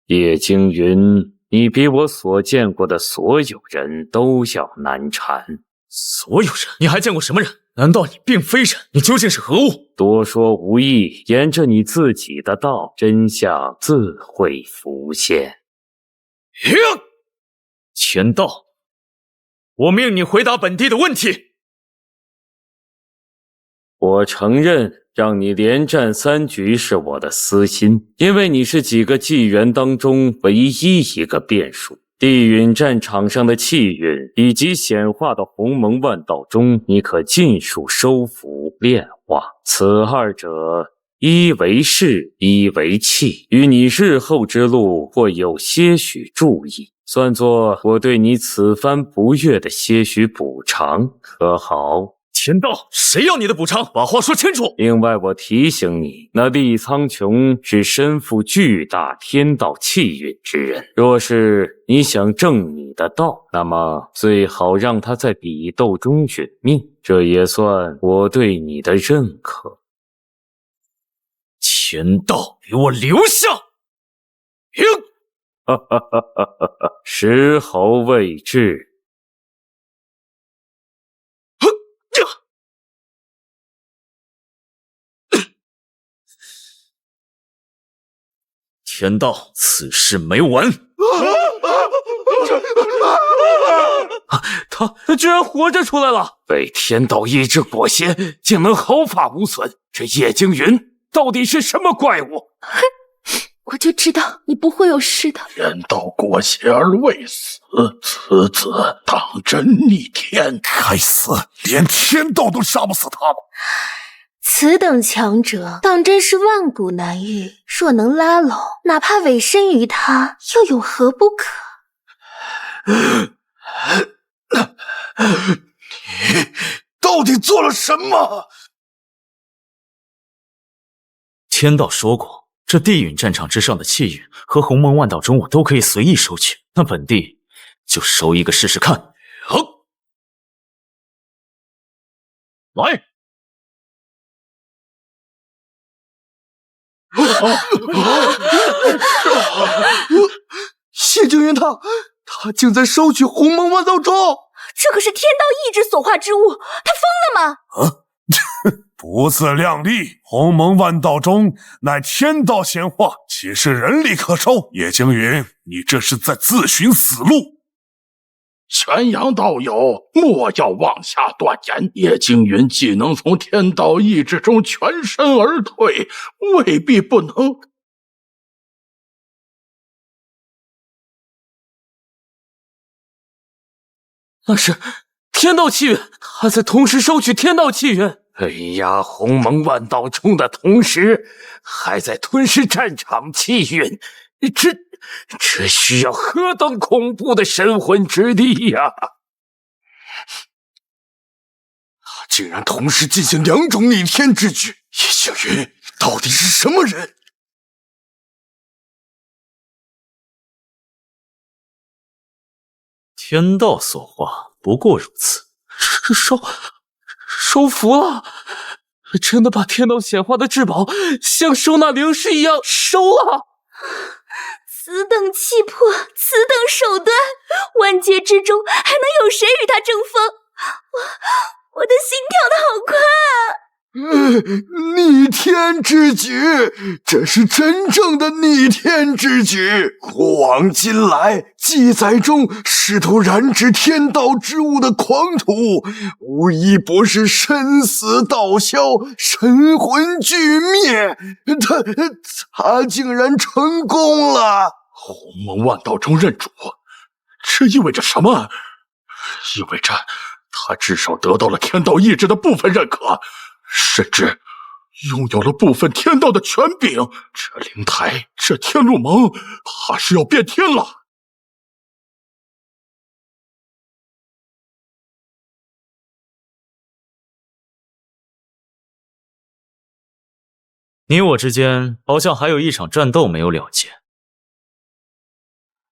叶惊云，你比我所见过的所有人都要难缠。所有人？你还见过什么人？难道你并非人？你究竟是何物？多说无益，沿着你自己的道，真相自会浮现。天道，我命你回答本地的问题。我承认，让你连战3局是我的私心，因为你是几个纪元当中唯一一个变数。地陨战场上的气运以及显化的鸿蒙万道中，你可尽数收服炼化。此二者，一为势，一为气，与你日后之路或有些许注意，算作我对你此番不悦的些许补偿，可好？天道，谁要你的补偿？把话说清楚。另外，我提醒你，那厉苍穹是身负巨大天道气运之人。若是你想正你的道，那么最好让他在比斗中殒命，这也算我对你的认可。天道，给我留下！时候未至。天道，此事没完！他居然活着出来了！被天道意志裹挟，竟能毫发无损。这叶惊云到底是什么怪物？我就知道你不会有事的。天道裹挟而未死，此子当真逆天！该死，连天道都杀不死他吗？此等强者，当真是万古难遇。若能拉拢，哪怕委身于他，又有何不可？你到底做了什么？天道说过，这地陨战场之上的气运和鸿蒙万道中，我都可以随意收取。那本地就收一个试试看。好，来。谢惊云他竟在收取鸿蒙万道中，这可是天道意志所化之物，他疯了吗？不自量力！鸿蒙万道中乃天道显化，岂是人力可收？叶惊云，你这是在自寻死路！玄阳道友，莫要妄下断言。叶惊云既能从天道意志中全身而退，未必不能。那是天道气运，他在同时收取天道气运，威压鸿蒙万道中的同时，还在吞噬战场气运。这需要何等恐怖的神魂之力呀！竟然同时进行2种逆天之举，叶星云到底是什么人？天道所化，不过如此。收服了，真的把天道显化的至宝像收纳灵石一样收了。此等气魄，此等手段，万界之中还能有谁与他争锋？我的心跳得好快啊！逆天之举，这是真正的逆天之举。古往今来，记载中试图染指天道之物的狂徒，无一不是身死道消，神魂俱灭。他竟然成功了！鸿蒙万道中认主，这意味着什么？意味着他至少得到了天道意志的部分认可，甚至拥有了部分天道的权柄，这灵台，这天路盟，怕是要变天了。你我之间好像还有一场战斗没有了结。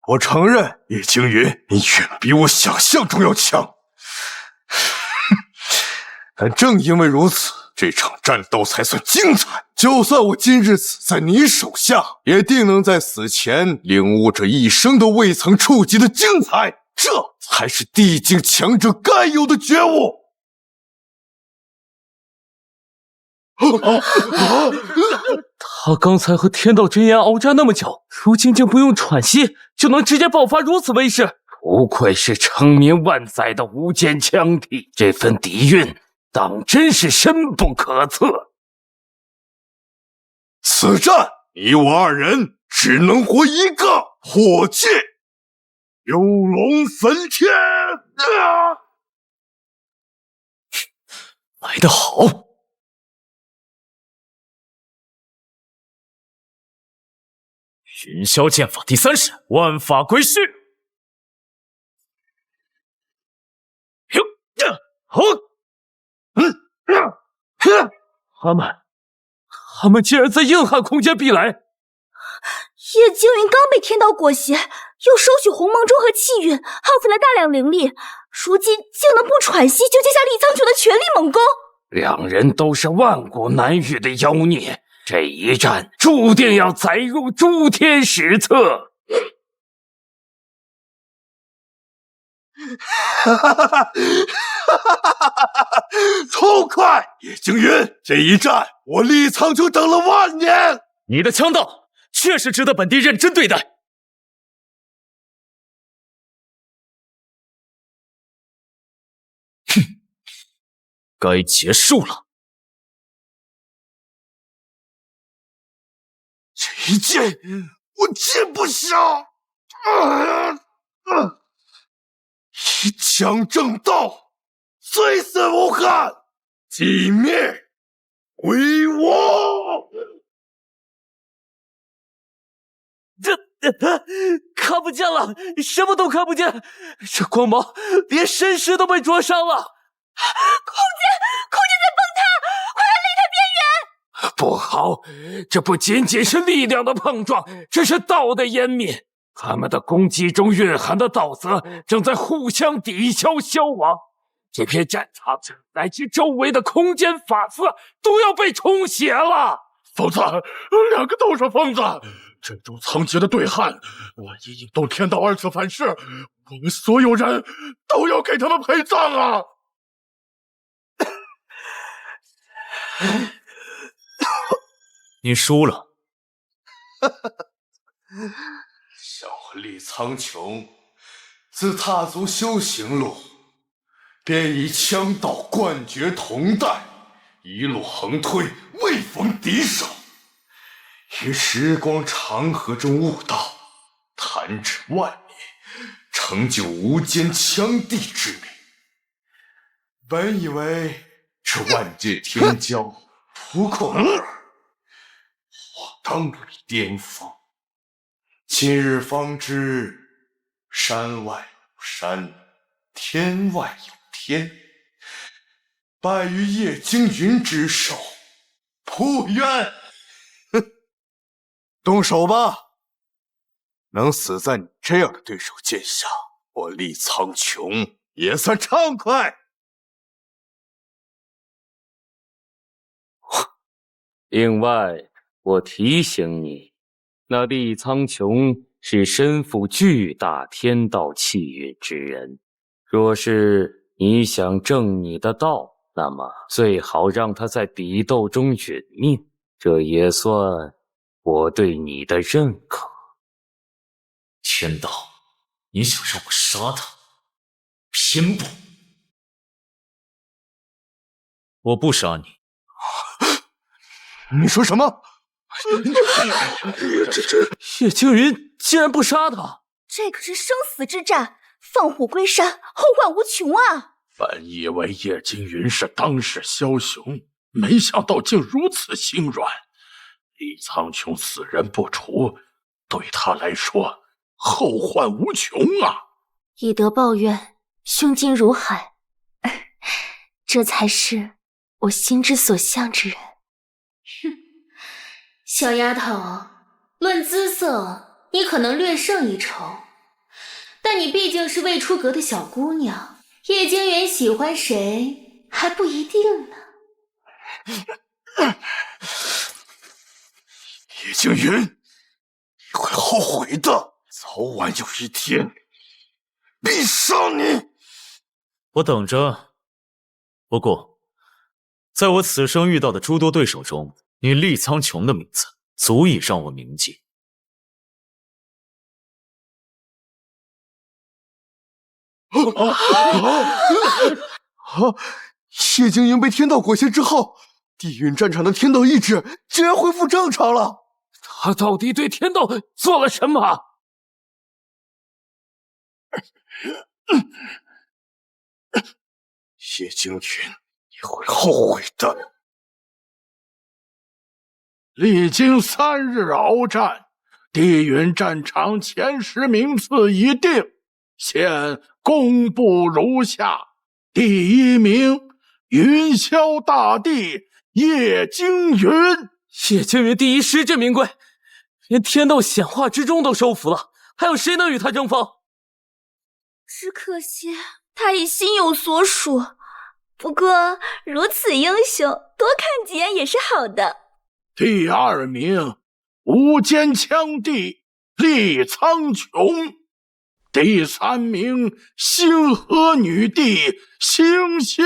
我承认，叶惊云，你远比我想象中要强。但正因为如此，这场战斗才算精彩。就算我今日死在你手下，也定能在死前领悟这一生都未曾触及的精彩。这才是地境强者该有的觉悟。他刚才和天道真言鏖战那么久，如今竟不用喘息就能直接爆发如此威势，不愧是成名万载的无间枪体，这份底蕴当真是深不可测。此战你我二人只能活一个，火气幽龙焚天啊！来得好！云霄剑法第3式，万法归虚。他们竟然在硬汉空间逼来！叶惊云刚被天道裹挟，又收取鸿蒙中和气运，耗费了大量灵力，如今竟能不喘息就接下厉苍穹的全力猛攻。两人都是万古难遇的妖孽，这一战注定要载入诸天史册。痛快！叶惊云，这一战我厉苍穹等了万年。你的枪道确实值得本地认真对待。哼，该结束了。这一剑我剑不消。一枪正道，虽死无憾，寂灭为我。看不见了，什么都看不见，这光芒连神识都被灼伤了。空间在崩塌，快要离开边缘！不好，这不仅仅是力量的碰撞，这是道的湮灭。他们的攻击中蕴含的道则正在互相抵消消亡，这片战场乃至周围的空间法则都要被冲血了。疯子，两个都是疯子！这种苍劫的对汉，万一引动天道二次反噬，我们所有人都要给他们陪葬啊！你输了。像我厉苍穹，自踏足修行路，便以枪道冠绝同代，一路横推，未逢敌手。于时光长河中悟道，弹指万年，成就无间枪帝之名。本以为这万界天骄不过尔尔，我当立巅峰。今日方知，山外有山，天外有天。败于叶惊云之手，不冤。动手吧！能死在你这样的对手剑下，我厉苍穹也算畅快。另外，我提醒你，那厉苍穹是身负巨大天道气运之人。若是你想正你的道，那么最好让他在比斗中殒命，这也算我对你的认可。天道，你想让我杀他？偏不！我不杀你。你说什么？叶惊云竟然不杀他！这可是生死之战，放虎归山，后患无穷啊！本以为叶惊云是当世枭雄，没想到竟如此心软。李苍穹死人不除，对他来说后患无穷啊！以德报怨，胸襟如海，这才是我心之所向之人。哼，小丫头，论姿色，你可能略胜一筹，但你毕竟是未出阁的小姑娘，叶惊云喜欢谁还不一定呢。叶惊云，你会后悔的，早晚有一天必伤你。我等着。不过，在我此生遇到的诸多对手中，你厉苍穹的名字足以让我铭记。叶惊云被天道裹挟之后，地狱战场的天道意志竟然恢复正常了。他到底对天道做了什么？叶惊云，你会后悔的。历经3日鏖战，地云战场前10名次已定，现公布如下：第1名，云霄大帝叶惊云。叶惊云第一实至名归，连天道显化之中都收服了，还有谁能与他争锋？只可惜他已心有所属。不过如此英雄，多看几眼也是好的。第2名，无间枪帝厉苍穹。第3名，星河女帝星宿。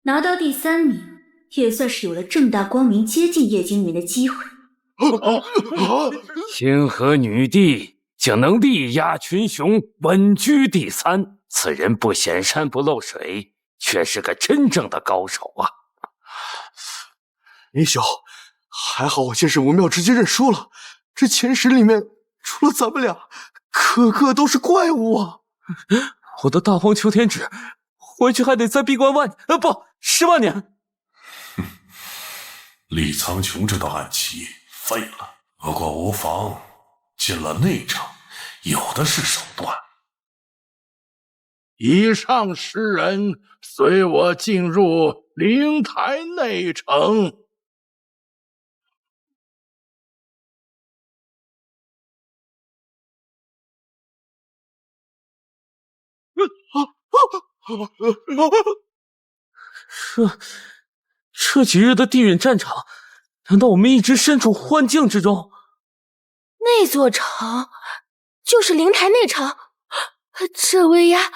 拿到第3名，也算是有了正大光明接近叶惊云的机会。星河女帝竟能力压群雄，稳居第3，此人不显山不漏水，却是个真正的高手啊！林兄，还好我见势不妙，直接认输了。这前10里面，除了咱们俩，个个都是怪物啊！我的大荒求天旨，回去还得再闭关10万年。厉苍穹这道暗棋废了，不过无妨，进了内城，有的是手段。以上10人随我进入灵台内城。这几日的地狱战场，难道我们一直身处幻境之中？那座城就是灵台内城，这威压，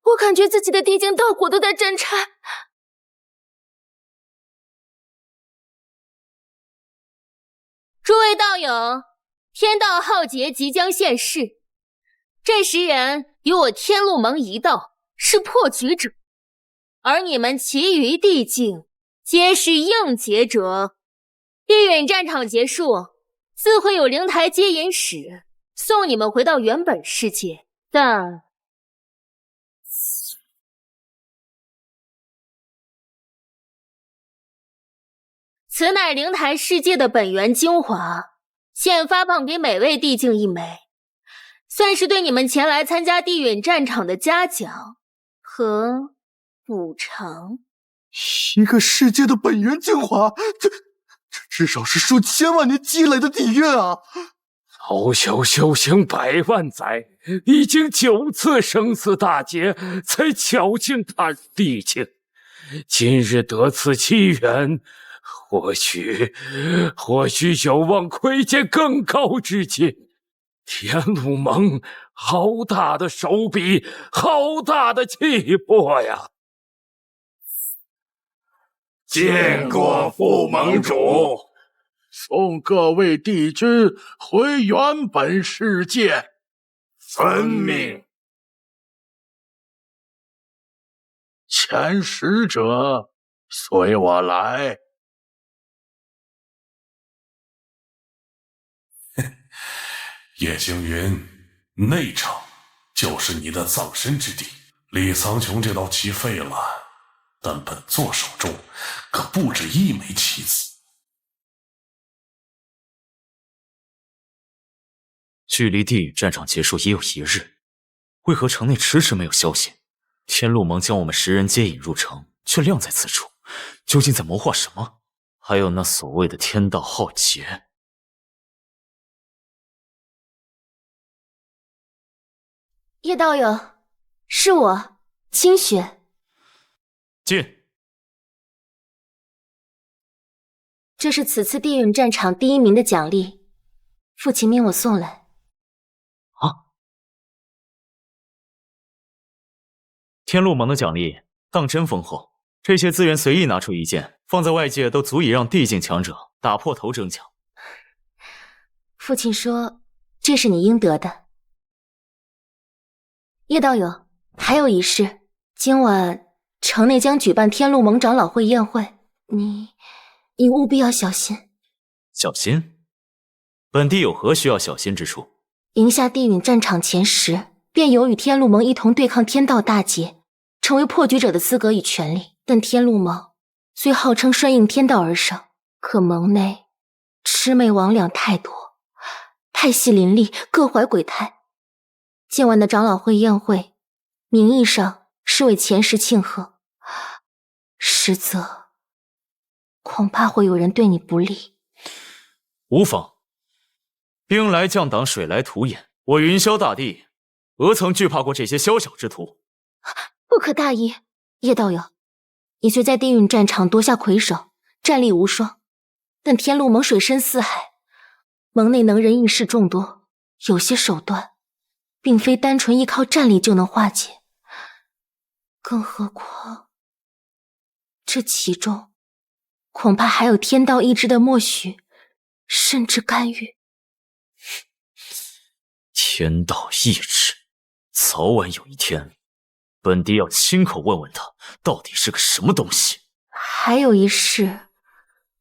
我感觉自己的地境道果都在震颤。诸位道友，天道浩劫即将现世，这10人与我天路盟一道，是破局者，而你们其余地境皆是应劫者。地允战场结束，自会有灵台接引使送你们回到原本世界，但此乃灵台世界的本源精华，现发放给每位地境1枚，算是对你们前来参加地允战场的嘉奖和补偿。一个世界的本源精华，这至少是数千万年积累的底蕴啊！老朽修行100万载，已经9次生死大劫，才侥幸踏入地境。今日得此机缘，或许有望窥见更高之境。天路盟，好大的手笔，好大的气魄呀！见过副盟主，送各位帝君回原本世界。遵命。前10者随我来。叶星云，内城就是你的葬身之地。厉苍穹这道棋废了，但本座手中可不止一枚棋子。距离地狱战场结束也有1日，为何城内迟迟没有消息？天路盟将我们10人接引入城，却晾在此处，究竟在谋划什么？还有那所谓的天道浩劫。叶道友，是我，清雪。进。这是此次地狱战场第1名的奖励，父亲命我送来。天路盟的奖励当真丰厚，这些资源随意拿出一件，放在外界都足以让地境强者打破头争抢。父亲说，这是你应得的。叶道友，还有一事，今晚城内将举办天路盟长老会宴会，你务必要小心。小心？本地有何需要小心之处？赢下地陨战场前10，便有与天路盟一同对抗天道大劫，成为破局者的资格与权利。但天路盟虽号称顺应天道而生，可盟内魑魅魍魉太多，派系林立，各怀鬼胎。今晚的长老会宴会，名义上是为前10庆贺，实则恐怕会有人对你不利。无妨，兵来将挡，水来土掩。我云霄大帝，何曾惧怕过这些宵小之徒？不可大意，叶道友，你虽在地狱战场夺下魁首，战力无双，但天路盟水深似海，盟内能人异士众多，有些手段并非单纯依靠战力就能化解。更何况这其中恐怕还有天道意志的默许，甚至干预。天道意志，早晚有一天，本帝要亲口问问他，到底是个什么东西。还有一事，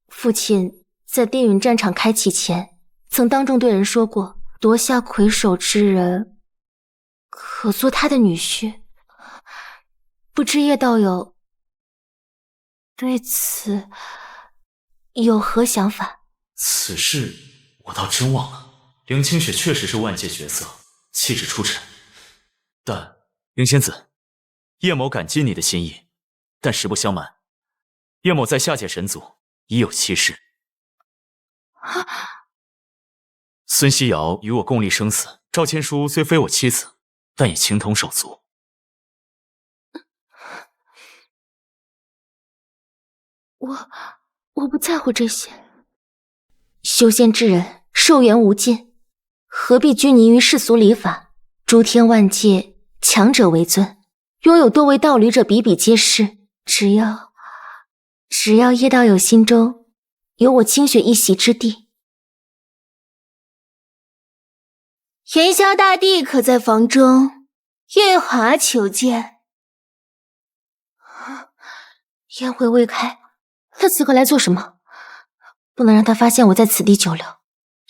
父亲在地狱战场开启前，曾当众对人说过，夺下魁首之人，可做他的女婿。不知叶道友对此有何想法？此事我倒真忘了。凌清雪确实是万界绝色，气质出尘。但凌仙子，叶某感激你的心意，但实不相瞒，叶某在下界神族已有妻室。孙希瑶与我共历生死，赵千书虽非我妻子，但也情同手足。我不在乎这些。修仙之人寿元无尽，何必拘泥于世俗礼法？诸天万界，强者为尊，拥有多位道侣者比比皆是。只要叶道友心中有我清雪一席之地。元宵大帝可在房中？月华求见。宴会未开，他此刻来做什么？不能让他发现我在此地久留。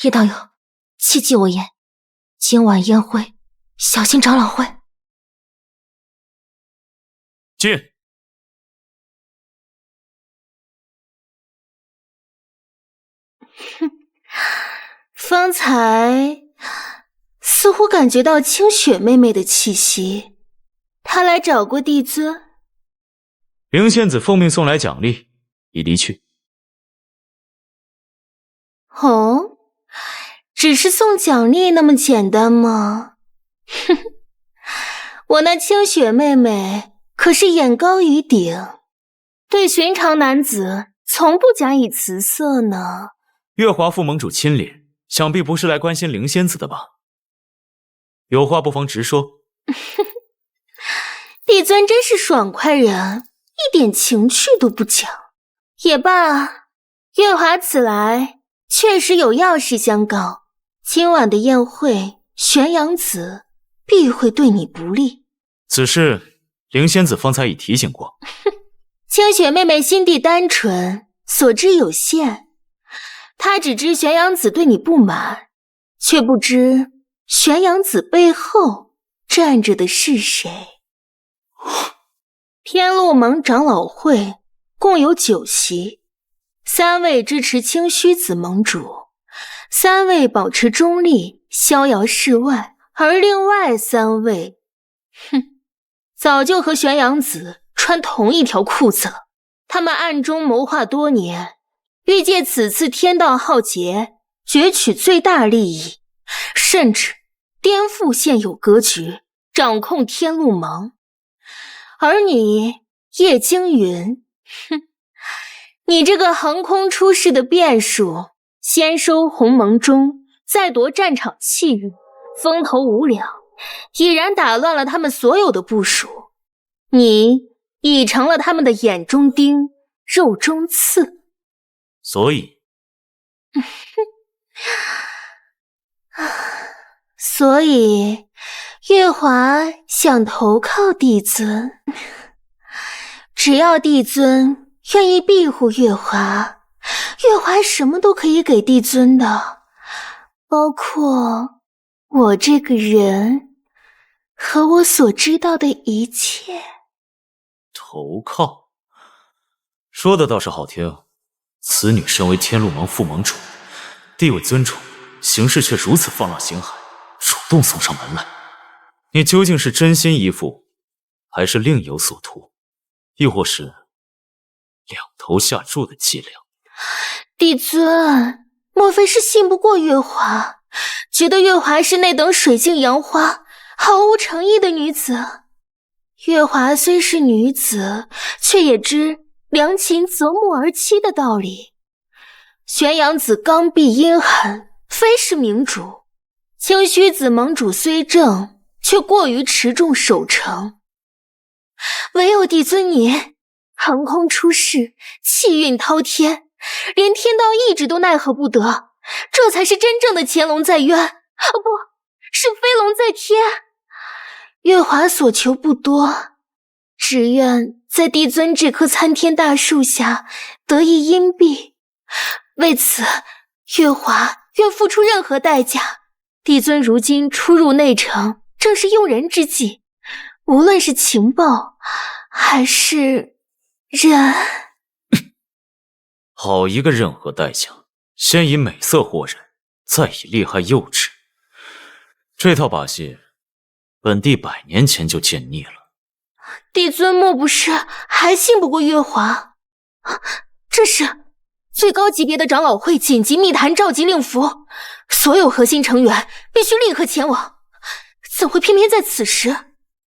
叶道友，切记我言，今晚宴会小心长老会。进。方才似乎感觉到清雪妹妹的气息，她来找过帝尊。凌仙子奉命送来奖励，已离去。哦，只是送奖励那么简单吗？哼，我那清雪妹妹可是眼高于顶，对寻常男子从不假以辞色呢。月华副盟主亲临，想必不是来关心凌仙子的吧？有话不妨直说。帝尊真是爽快人，一点情趣都不讲。也罢，月华此来确实有要事相告。今晚的宴会，玄阳子必会对你不利。此事凌仙子方才已提醒过。清雪妹妹心地单纯，所知有限。她只知玄阳子对你不满，却不知玄阳子背后站着的是谁。天路盟长老会共有9席，3位支持清虚子盟主，3位保持中立，逍遥世外，而另外3位，早就和玄阳子穿同一条裤子了。他们暗中谋划多年，欲借此次天道浩劫攫取最大利益，甚至颠覆现有格局，掌控天路盟。而你叶惊云，你这个横空出世的变数，先收鸿蒙中，再夺战场气运，风头无两，已然打乱了他们所有的部署。你已成了他们的眼中钉，肉中刺。所以所以月华想投靠帝尊，只要帝尊愿意庇护月华，月华什么都可以给帝尊的，包括我这个人和我所知道的一切。投靠，说的倒是好听。此女身为天路盟副盟主，地位尊重，行事却如此放浪形骸，主动送上门来。你究竟是真心依附，还是另有所图？亦或是两头下注的伎俩？帝尊，莫非是信不过月华，觉得月华是那等水性杨花、毫无诚意的女子？月华虽是女子，却也知良禽择木而栖的道理。玄阳子刚愎阴狠，非是明主；清虚子盟主虽正，却过于持重守成。唯有帝尊你横空出世，气运滔天，连天道意志都奈何不得，这才是真正的乾隆在渊，不是飞龙在天。月华所求不多，只愿在帝尊这棵参天大树下得一荫蔽。为此，月华愿付出任何代价。帝尊如今出入内城，正是用人之际，无论是情报还是人。好一个任何代价，先以美色惑人，再以厉害诱之。这套把戏，本帝100年前就见腻了。帝尊莫不是还信不过月华？这是最高级别的长老会紧急密谈召集令符，所有核心成员必须立刻前往，怎会偏偏在此时？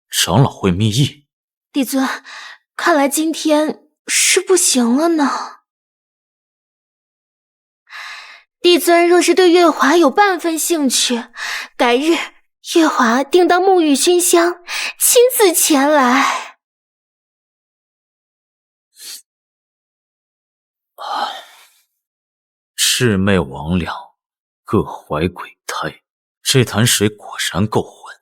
长老会密议？帝尊，看来今天是不行了呢。帝尊若是对月华有半分兴趣，改日月华定当沐浴熏香，亲自前来。魑魅魍魉，各怀鬼胎，这潭水果然够浑。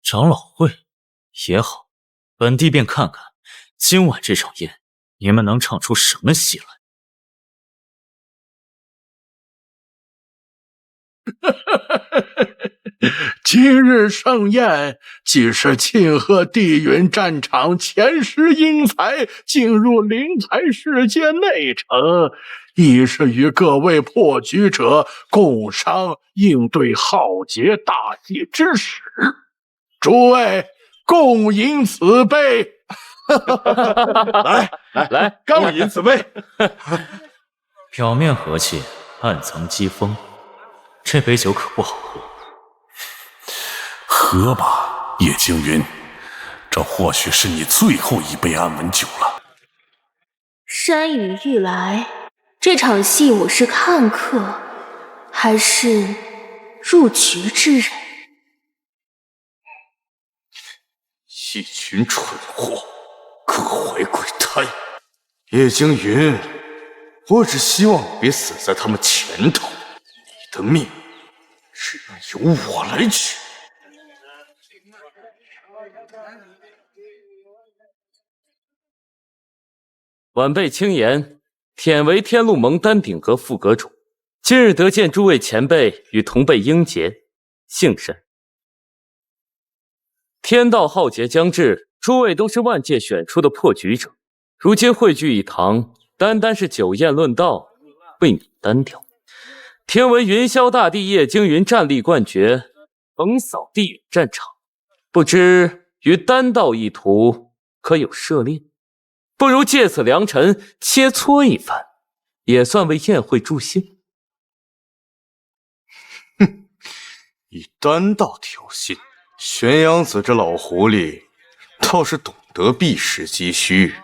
长老会也好，本帝便看看今晚这场宴，你们能唱出什么戏来。今日盛宴，既是庆贺地云战场前10英才进入灵台世界内城，亦是与各位破局者共商应对浩劫大计之时。诸位共饮此杯。来，共饮此杯。表面和气，暗藏讥讽，这杯酒可不好喝。喝吧，叶惊云，这或许是你最后一杯安稳酒了。山雨欲来，这场戏我是看客，还是入局之人？一群蠢货，各怀鬼胎。叶惊云，我只希望你别死在他们前头，你的命只能由我来取。晚辈轻言，忝为天路盟丹顶阁副阁主，今日得见诸位前辈与同辈英杰，幸甚。天道浩劫将至，诸位都是万界选出的破局者，如今汇聚一堂，单单是酒宴论道，未免单调。听闻云霄大帝叶惊云战力冠绝，横扫地狱战场，不知于丹道一途可有涉猎？不如借此良辰切磋一番，也算为宴会助兴。哼，以丹道挑衅，玄阳子这老狐狸倒是懂得避实击虚。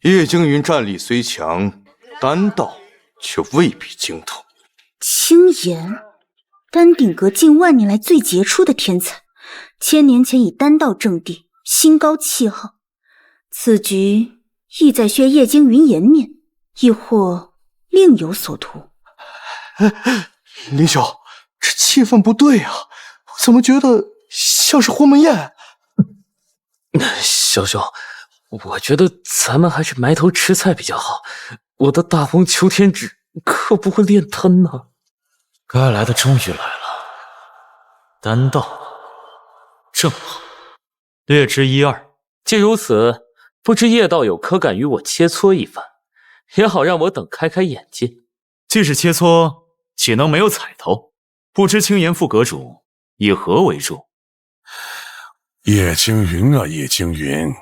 叶惊云战力虽强，丹道却未必精通。青岩，丹鼎阁近万年来最杰出的天才，1000年前以丹道正地，心高气傲。此局意在削叶惊云颜面，亦或另有所图？林兄，这气氛不对啊，我怎么觉得像是鸿门宴？小兄，我觉得咱们还是埋头吃菜比较好。我的大红求天指可不会炼丹呢。该来的终于来了，丹道正好，略知一二。既如此，不知叶道友可敢与我切磋一番，也好让我等开开眼界。既是切磋，岂能没有彩头？不知青岩副阁主以何为主？叶惊云啊，叶惊云，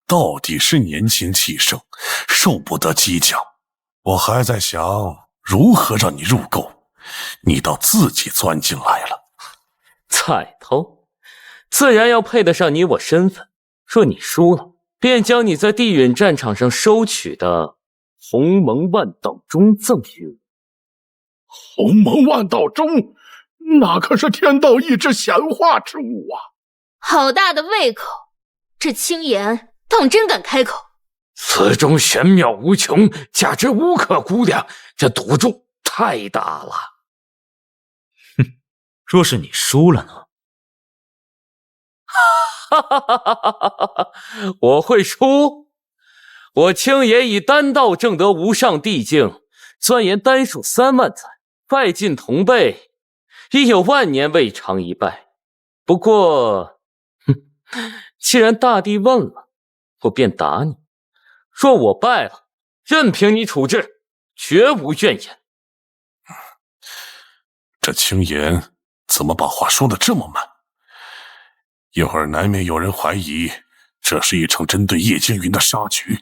到底是年轻气盛，受不得激将。我还在想如何让你入沟，你倒自己钻进来了。彩头，自然要配得上你我身份。若你输了，便将你在地陨战场上收取的鸿蒙万道钟赠予我。鸿蒙万道钟，那可是天道一支显化之物啊！好大的胃口，这青岩当真敢开口？此中玄妙无穷，价值无可估量，这赌注太大了。哼，若是你输了呢？哈哈哈哈哈哈！我会输？我青岩以丹道正得无上帝境，钻研丹术3万载，败尽同辈，已有万年未尝一败。不过，既然大帝问了，我便答你。若我败了，任凭你处置，绝无怨言。这青岩怎么把话说得这么满？一会儿难免有人怀疑这是一场针对叶惊云的杀局。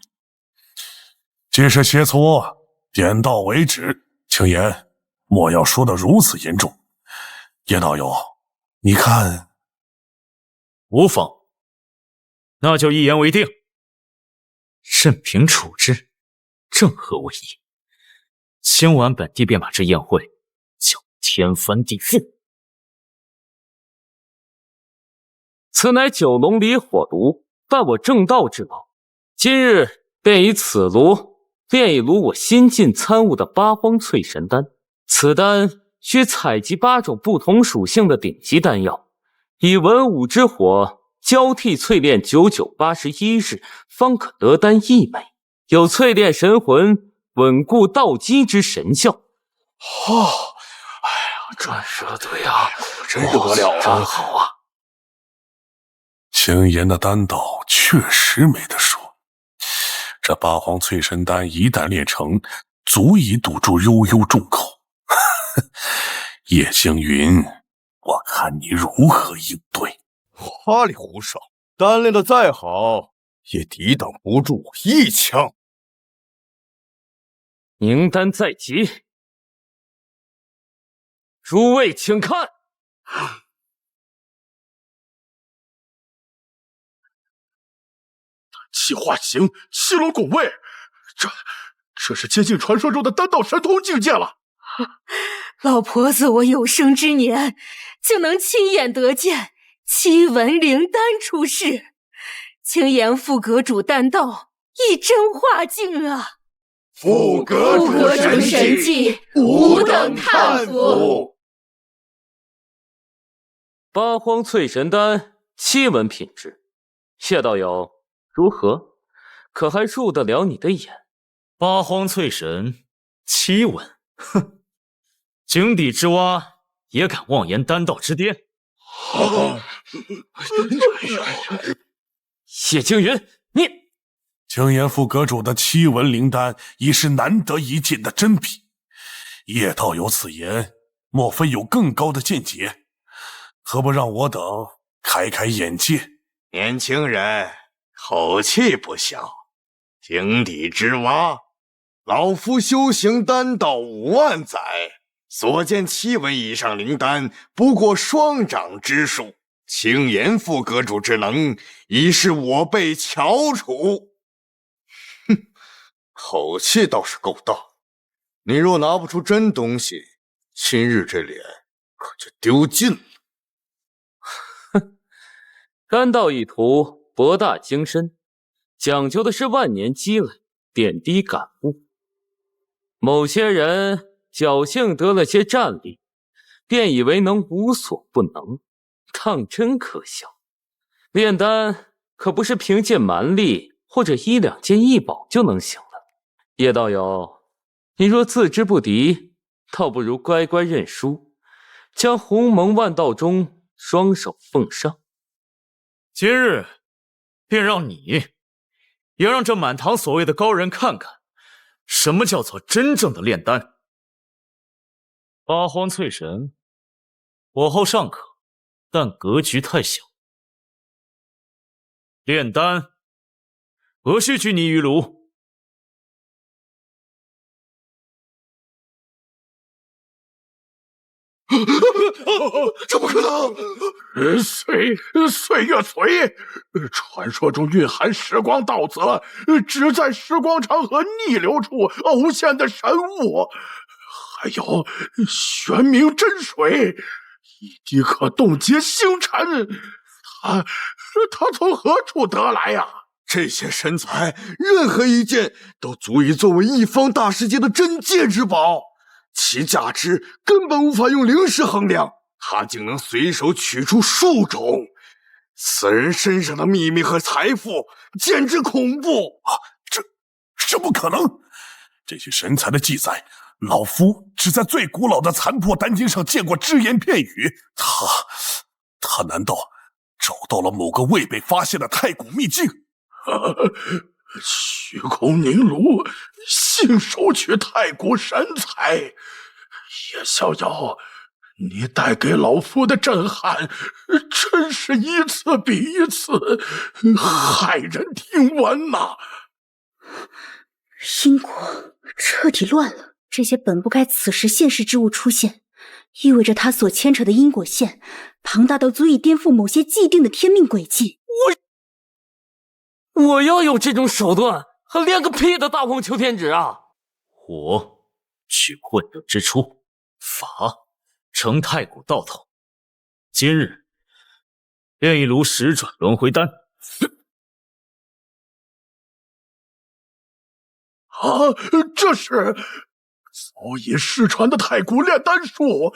既是切磋，点到为止。青岩，莫要说得如此严重。叶道友，你看？无妨，那就一言为定，任凭处置，正合我意。今晚本帝便把这宴会叫天翻地覆。此乃九龙离火炉，伴我正道之宝。今日便以此炉炼一炉我新近参悟的八荒淬神丹。此丹需采集8种不同属性的顶级丹药，以文武之火交替淬炼9981日，方可得丹1枚，有淬炼神魂、稳固道基之神效。哎呀，这说的对啊，真得了啊，真好啊！青岩的丹道确实没得说，这八荒淬神丹一旦炼成，足以堵住悠悠众口。叶星云，我看你如何应对。花里胡哨，丹炼的再好，也抵挡不住一枪。凝丹在即，诸位请看。气化形，七轮拱卫，这是接近传说中的丹道神通境界了。老婆子，我有生之年竟能亲眼得见七文灵丹出世，青岩副阁主丹道一真化境啊！副阁主神迹，吾等叹服。八荒淬神丹7文品质，谢道友如何？可还入得了你的眼？八荒淬神7文，哼，井底之蛙也敢妄言丹道之巅？叶惊云，你青岩副阁主的七纹灵丹已是难得一见的珍品，叶道有此言，莫非有更高的见解？何不让我等开开眼界？年轻人，口气不小，井底之蛙。老夫修行丹道5万载，所见7纹以上灵丹不过双掌之数，青岩副阁主之能已是我辈翘楚。哼，口气倒是够大。你若拿不出真东西，今日这脸可就丢尽了。哼，丹道一途博大精深，讲究的是万年积累，点滴感悟。某些人侥幸得了些战力，便以为能无所不能，当真可笑。炼丹可不是凭借蛮力或者1、2件异宝就能行了。叶道友，你若自知不敌，倒不如乖乖认输，将鸿蒙万道中双手奉上。今日便让你，也让这满堂所谓的高人看看，什么叫做真正的炼丹。八荒淬神，火候尚可，但格局太小。炼丹，何须拘泥于炉？这不可能！岁月髓，传说中蕴含时光道则，只在时光长河逆流处偶现的神物，还有玄冥真水，一滴可冻结星辰。他从何处得来呀？这些神材，任何一件都足以作为一方大世界的镇界之宝，其价值根本无法用灵石衡量。他竟能随手取出数种，此人身上的秘密和财富简直恐怖啊！这不可能！这些神材的记载，老夫只在最古老的残破丹经上见过只言片语。他难道找到了某个未被发现的太古秘境？虚空凝炉幸收取太古神材，叶逍遥，你带给老夫的震撼，真是一次比一次骇人听闻呐！因果彻底乱了，这些本不该此时现世之物出现，意味着他所牵扯的因果线庞大到足以颠覆某些既定的天命轨迹。我要有这种手段，还练个屁的大荒求天旨啊！火取混沌之初，法成太古道头。今日炼一炉10转轮回丹。这是早已失传的太古炼丹术，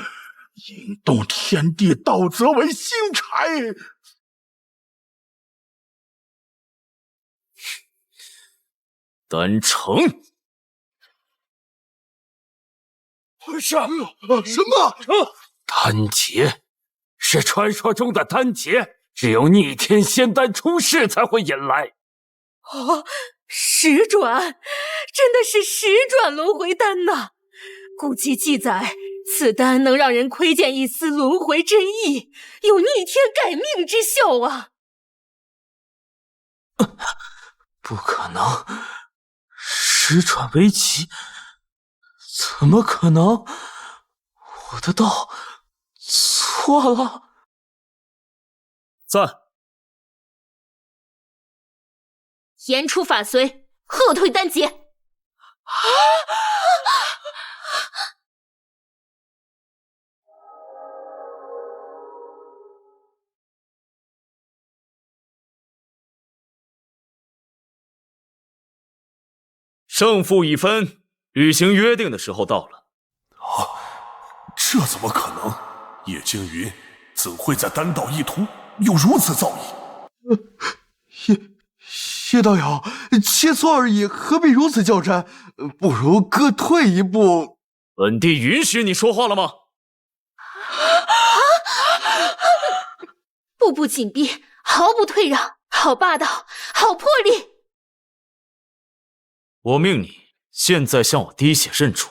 引动天地道则为星柴。丹成。什么？丹劫是传说中的丹劫，只有逆天仙丹出世才会引来。10转，真的是10转轮回丹呐！古籍记载，此丹能让人窥见一丝轮回真意，有逆天改命之效啊！不可能，10转为奇，怎么可能？我的道错了。赞。言出法随，喝退丹劫。胜负已分，履行约定的时候到了。这怎么可能？叶惊云怎会在丹道一途有如此造诣？叶道友，切磋而已，何必如此较真？不如各退一步。本帝允许你说话了吗？步步紧逼，毫不退让，好霸道，好魄力。我命你现在向我滴血认主，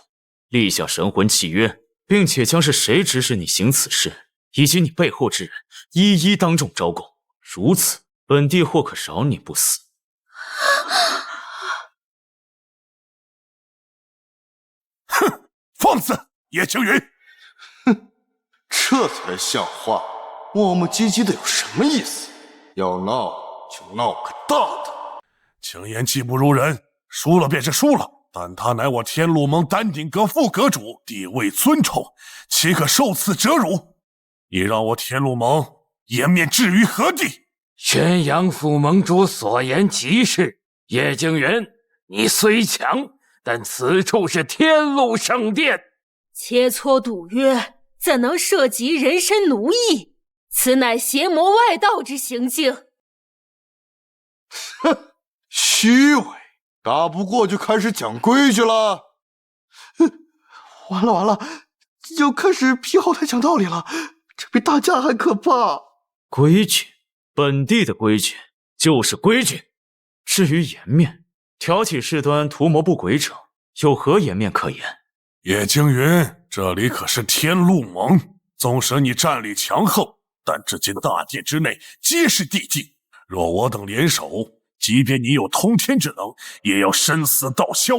立下神魂契约，并且将是谁指使你行此事，以及你背后之人，一一当众招供。如此，本帝或可饶你不死。哼，放肆！叶青云，哼，这才像话。磨磨唧唧的有什么意思？要闹就闹个大的。青言技不如人，输了便是输了。但他乃我天路盟丹顶阁副阁主，地位尊崇，岂可受此折辱？你让我天路盟颜面置于何地？宣扬副盟主所言极是。叶惊云，你虽强，但此处是天路圣殿，切磋赌约，怎能涉及人身奴役？此乃邪魔外道之行径。哼，虚伪，打不过就开始讲规矩了。完了完了，又开始批后台讲道理了，这比打架还可怕。规矩，本地的规矩就是规矩。至于颜面，挑起事端，图谋不轨者，有何颜面可言？叶惊云，这里可是天路盟，纵使你战力强横，但这间大殿之内皆是地境，若我等联手，即便你有通天之能，也要身死道消。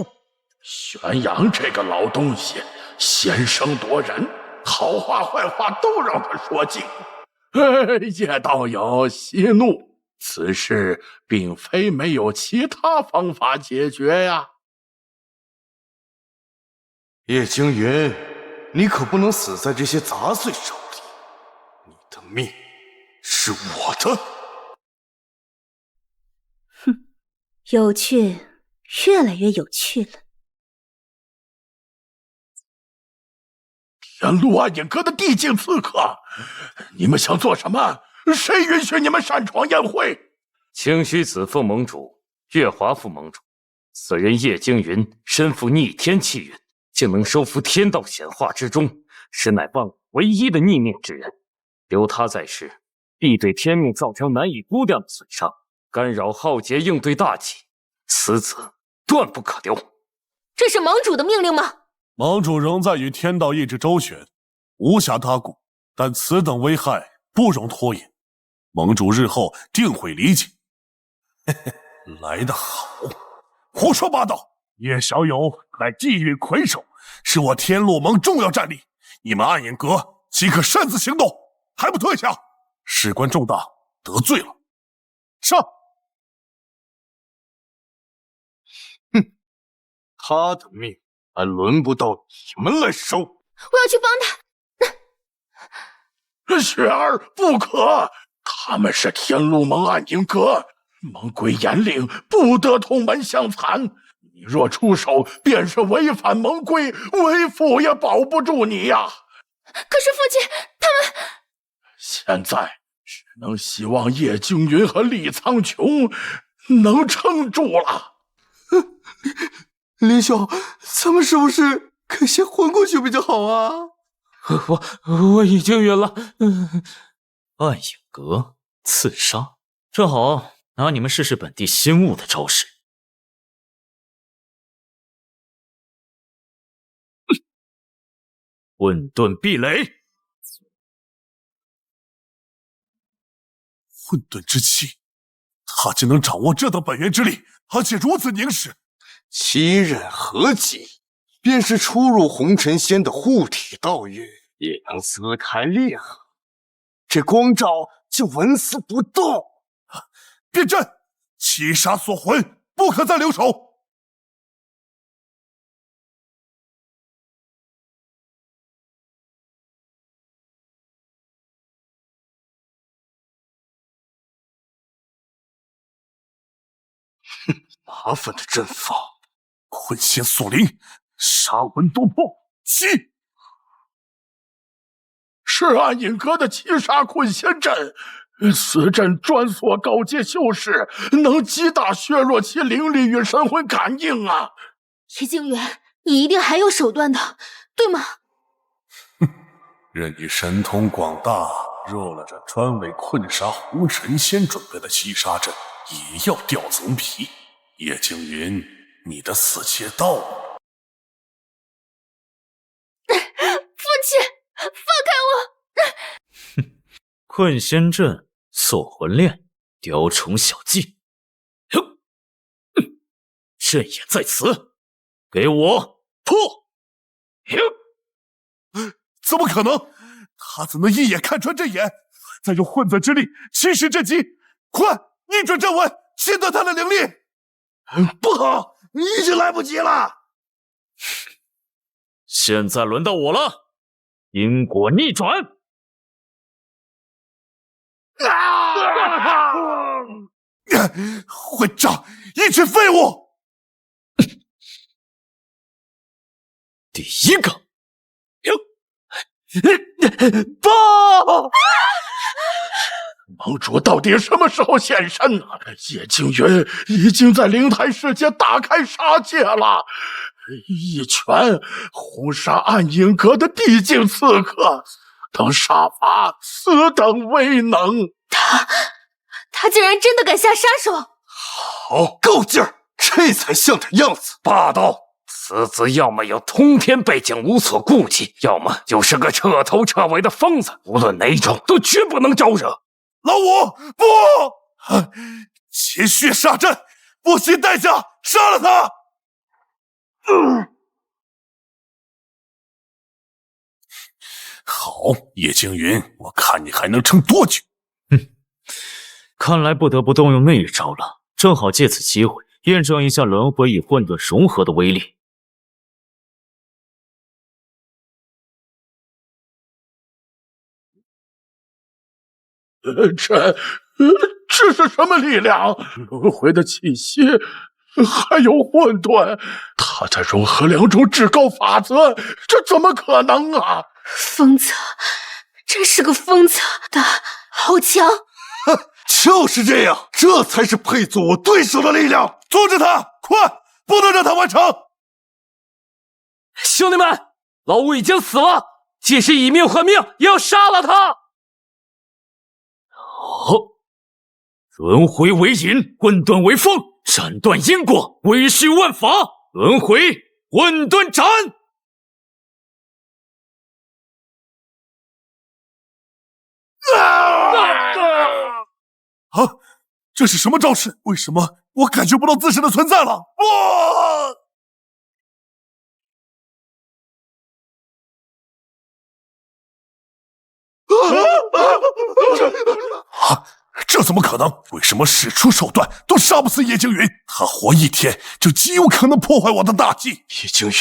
玄阳这个老东西，先声夺人，好话坏话都让他说尽。叶道友息怒，此事并非没有其他方法解决呀。叶惊云，你可不能死在这些杂碎手里，你的命是我的。哼，有趣，越来越有趣了。天路暗影阁的地境刺客，你们想做什么？谁允许你们擅闯宴会？清虚子副盟主、月华副盟主，此人叶惊云身负逆天气运，竟能收服天道显化之中，实乃万古唯一的逆命之人。留他在世，必对天命造成难以估量的损伤，干扰浩劫应对大计，此子断不可留。这是盟主的命令吗？盟主仍在与天道意志周旋，无暇他顾，但此等危害不容拖延，盟主日后定会理解。嘿嘿，来得好！胡说八道！叶小友乃地运魁首，是我天路盟重要战力，你们暗影阁岂可擅自行动？还不退下！事关重大，得罪了。上！哼，他的命还轮不到你们来收。我要去帮他。雪儿，不可！他们是天路盟暗影阁，盟规严令，不得同门相残。你若出手，便是违反盟规，为父也保不住你呀。可是父亲，他们现在只能希望叶惊云和厉苍穹能撑住了。林兄，咱们是不是可先混过去比较好啊？我已经晕了。暗影阁刺杀，正好拿你们试试本地新悟的招式。混沌壁垒，混沌之气，他竟能掌握这等本源之力，而且如此凝实。七刃合戟，便是出入红尘仙的护体道域，也能撕开裂痕。这光照就纹丝不动。变阵，七杀锁魂，不可再留手。麻烦的阵法，困仙锁灵，杀魂夺魄，七是暗影阁的七杀困仙阵，此阵专锁高阶修士，能极大削弱其灵力与神魂感应啊！叶惊云，你一定还有手段的，对吗？任你神通广大，若了这专为困杀红神仙准备的七杀阵，也要掉层皮。叶惊云，你的死期到了。父亲，放开我！困仙阵、锁魂链、雕虫小技，阵眼在此，给我破！怎么可能？他怎能一眼看穿阵眼，再用混沌之力侵蚀阵基？快逆转阵纹，切断他的灵力！不好，已经来不及了。现在轮到我了，因果逆转！混账，一群废物！第一个，不！盟主到底什么时候现身呢？叶惊云已经在灵台世界大开杀戒了，一拳轰杀暗影阁的地境刺客，等杀伐，此等威能。他竟然真的敢下杀手！好，够劲儿，这才像点样子。霸道！此子要么有通天背景无所顾忌，要么就是个彻头彻尾的疯子。无论哪种，都绝不能招惹。老五，不！秦血杀阵，不惜代价杀了他！好，叶惊云，我看你还能撑多久？看来不得不动用那一招了，正好借此机会验证一下轮回与混沌融合的威力。这是什么力量？轮回的气息，还有混沌，他在融合两种至高法则，这怎么可能啊？疯子，真是个疯子的，好强！就是这样，这才是配做我对手的力量。阻止他，快，不能让他完成！兄弟们，老五已经死了，即使以命换命，也要杀了他！轮回为引，混沌为风，斩断因果，维续万法，轮回混沌斩！这是什么招式？为什么我感觉不到自身的存在了？这怎么可能？为什么使出手段都杀不死叶惊云？他活一天就极有可能破坏我的大计。叶惊云，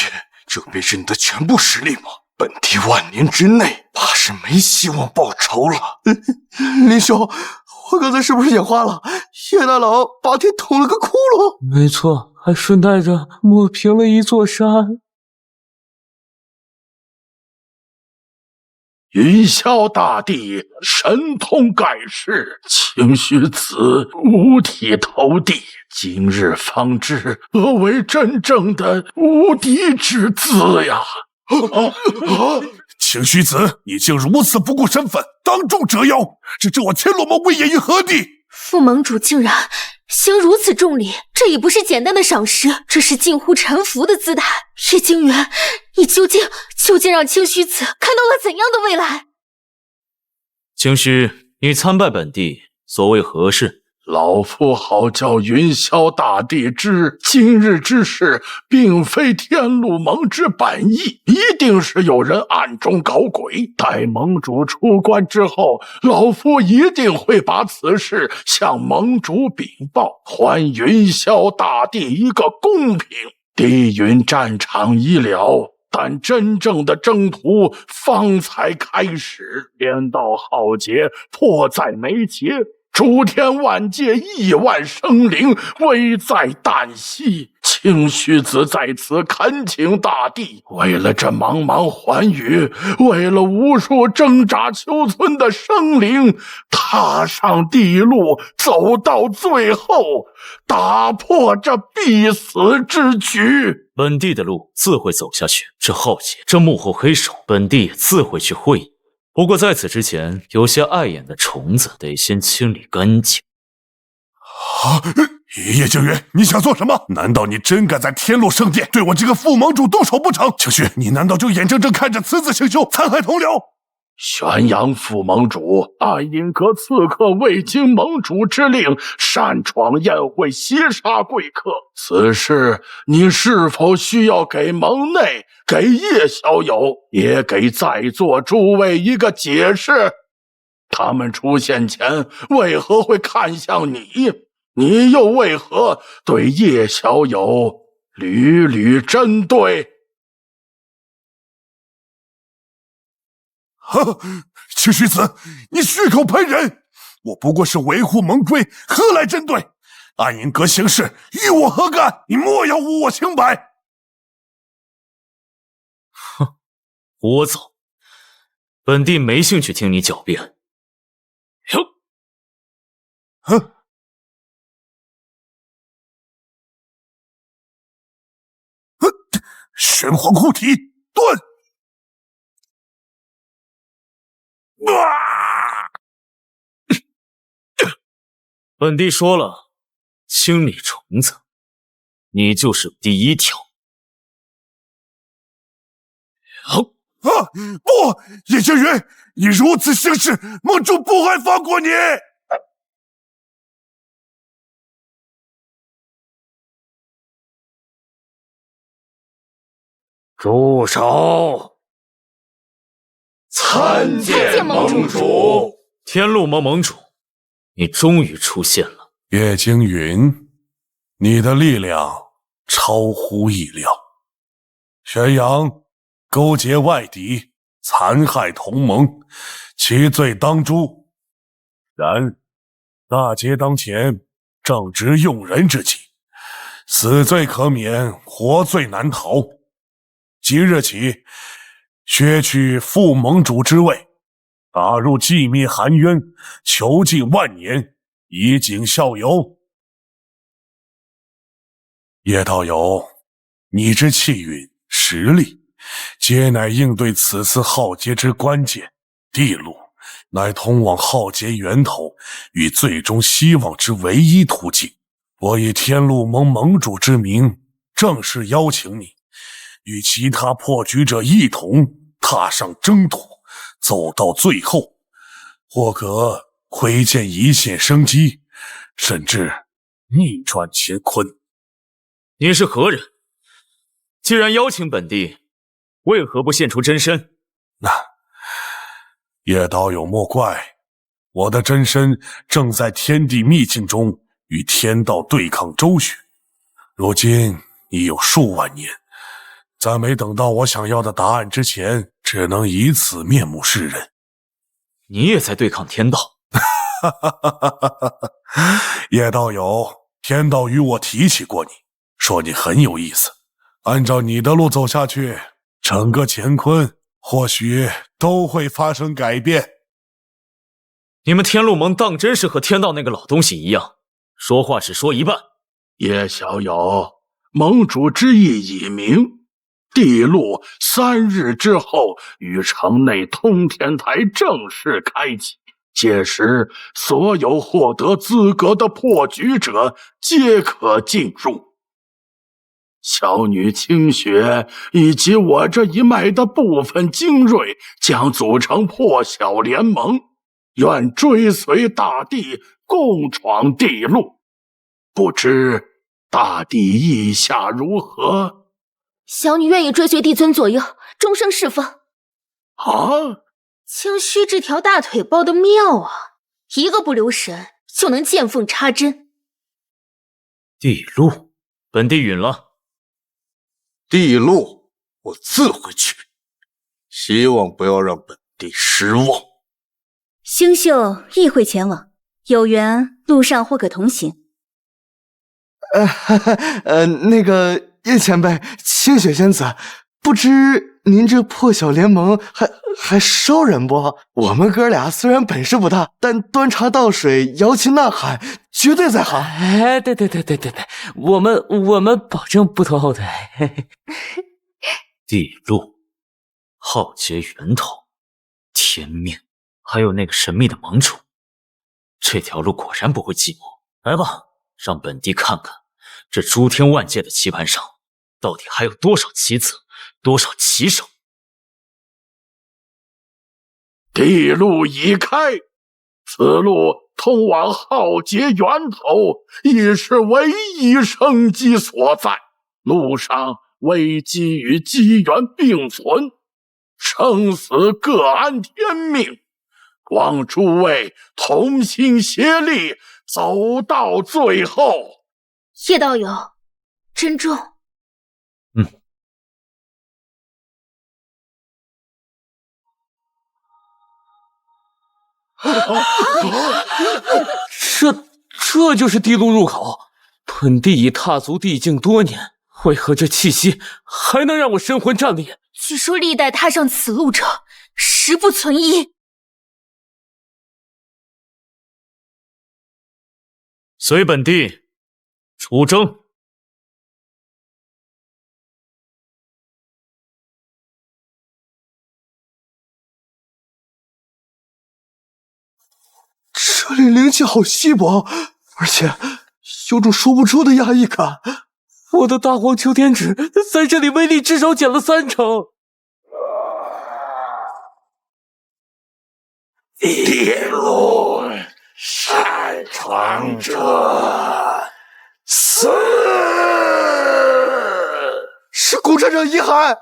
这便是你的全部实力吗？本帝万年之内怕是没希望报仇了。林兄，我刚才是不是眼花了？叶大佬把天捅了个窟窿。没错，还顺带着抹平了一座山。云霄大帝神通盖世，清虚子五体投地，今日方知何为真正的无敌之资呀！清虚子，你竟如此不顾身份，当众折腰，这置我千罗盟威严于何地？副盟主竟然行如此重礼，这已不是简单的赏识，这是近乎臣服的姿态。叶惊云，你究竟让清虚子看到了怎样的未来？清虚，你参拜本帝，所为何事？老夫好叫云霄大帝知，今日之事并非天路盟之本意，一定是有人暗中搞鬼。待盟主出关之后，老夫一定会把此事向盟主禀报，还云霄大帝一个公平。地云战场已了，但真正的征途方才开始，天道浩劫迫在眉睫。诸天万界亿万生灵危在旦夕，清虚子在此恳请大帝，为了这茫茫寰宇，为了无数挣扎求存的生灵，踏上地路，走到最后，打破这必死之局。本帝的路自会走下去，这浩劫，这幕后黑手，本帝自会去会意。不过在此之前，有些碍眼的虫子得先清理干净。啊！叶静云，你想做什么？难道你真敢在天路圣殿对我这个副盟主动手不成？清虚，你难道就眼睁睁看着此子行凶，残害同僚？宣扬副盟主暗影阁刺客未经盟主之令擅闯宴会，袭杀贵客，此事你是否需要给盟内、给叶小友，也给在座诸位一个解释？他们出现前为何会看向你？你又为何对叶小友屡屡针对？清虚子，你血口喷人！我不过是维护盟规，何来针对？暗影阁行事与我何干？你莫要污我清白！哼，聒噪！本帝没兴趣听你狡辩。哼！玄黄护体断！本帝说了，清理虫子，你就是第一条。不，叶静云，你如此行事，盟主不会放过你。住手！参见盟主。天路盟盟主，你终于出现了。叶惊云，你的力量超乎意料。宣扬勾结外敌，残害同盟，其罪当诛。然大劫当前，正值用人之际，死罪可免，活罪难逃。即日起，削去副盟主之位，打入寂灭含冤，囚禁万年，以儆效尤。叶道友，你之气运、实力，皆乃应对此次浩劫之关键。地路乃通往浩劫源头与最终希望之唯一途径。我以天路盟盟主之名，正式邀请你，与其他破局者一同踏上征途，走到最后，或可窥见一线生机，甚至逆转乾坤。你是何人？既然邀请本帝，为何不现出真身？叶道友莫怪，我的真身正在天地秘境中与天道对抗周旋，如今已有数万年，在没等到我想要的答案之前，只能以此面目示人。你也在对抗天道？叶道友，天道与我提起过你，说你很有意思，按照你的路走下去，整个乾坤或许都会发生改变。你们天路盟当真是和天道那个老东西一样，说话只说一半？叶小友，盟主之意已明，地路3日之后与城内通天台正式开启，届时所有获得资格的破局者皆可进入。小女清雪以及我这一脉的部分精锐将组成破晓联盟，愿追随大帝共闯地路。不知大帝意下如何？小女愿意追随帝尊左右，终生侍奉。啊！清虚这条大腿抱得妙啊，一个不留神就能见缝插针。地路，本帝允了。地路我自会去，希望不要让本帝失望。星宿亦会前往，有缘路上或可同行。那个叶前辈，清雪仙子，不知您这破晓联盟还收人不？我们哥俩虽然本事不大，但端茶倒水、摇旗呐喊，绝对在行。哎，对，我们保证不拖后腿。地路，浩劫源头，天命，还有那个神秘的盟主，这条路果然不会寂寞。来吧，让本帝看看这诸天万界的棋盘上，到底还有多少棋子，多少棋手。地路已开，此路通往浩劫源头，亦是唯一生机所在。路上危机与机缘并存，生死各安天命。望诸位同心协力，走到最后。叶道友，珍重。这就是地路入口。本帝已踏足地境多年，为何这气息还能让我神魂战栗？据说历代踏上此路者，十不存一。随本帝出征。这里灵气好稀薄，而且有种说不出的压抑感。我的大黄秋天纸在这里威力至少减了30%。地路擅闯者死！是古战者遗骸，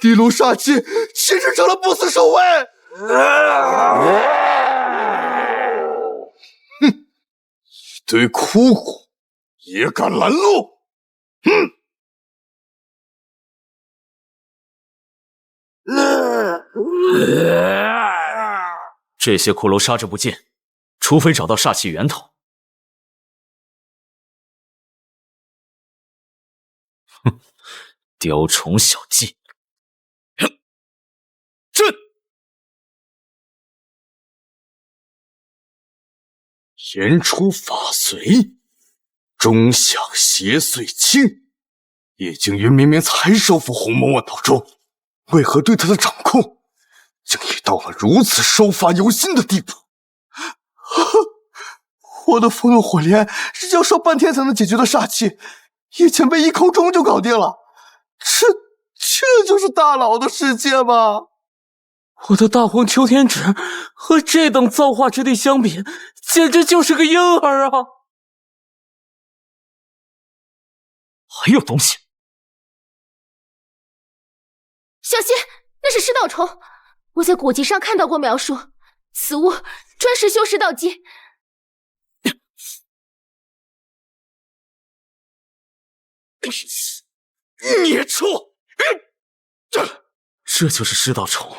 地路煞气侵蚀成了不死守卫。一堆枯骨也敢拦路！这些骷髅杀之不尽，除非找到煞气源头。哼，雕虫小技。朕言出法随，终享邪祟清。叶惊云明明才收复鸿蒙万道州，为何对他的掌控竟已到了如此收发由心的地步？我的风涌火莲是要烧半天才能解决的煞气，叶前辈一口钟就搞定了。这就是大佬的世界吗？我的大黄秋天纸和这等造化之地相比，简直就是个婴儿啊！还有东西！小心，那是尸道虫。我在古籍上看到过描述，此物专是修尸道基。孽畜！这就是尸道虫。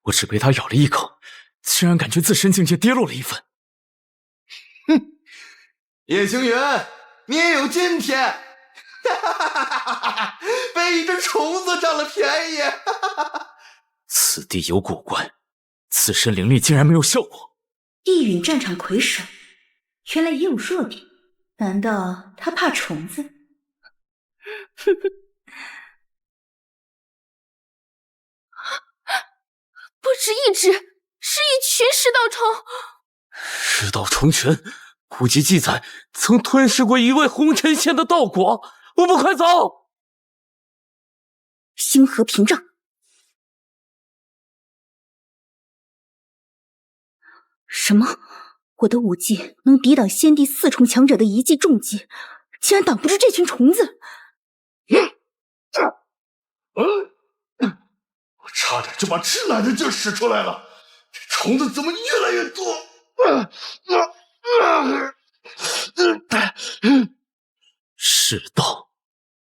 我只被它咬了一口，竟然感觉自身境界跌落了一分。哼，叶星云，你也有今天！被一只虫子占了便宜！此地有古怪，自身灵力竟然没有效果。地陨战场魁首，原来也有弱点。难道他怕虫子？不止一只，是一群尸道虫。尸道虫群，古籍记载曾吞噬过一位红尘仙的道果。我们快走！星河屏障。什么？我的武技能抵挡先帝4重强者的一记重击，竟然挡不住这群虫子！我差点就把吃奶的劲儿使出来了，这虫子怎么越来越多？世道，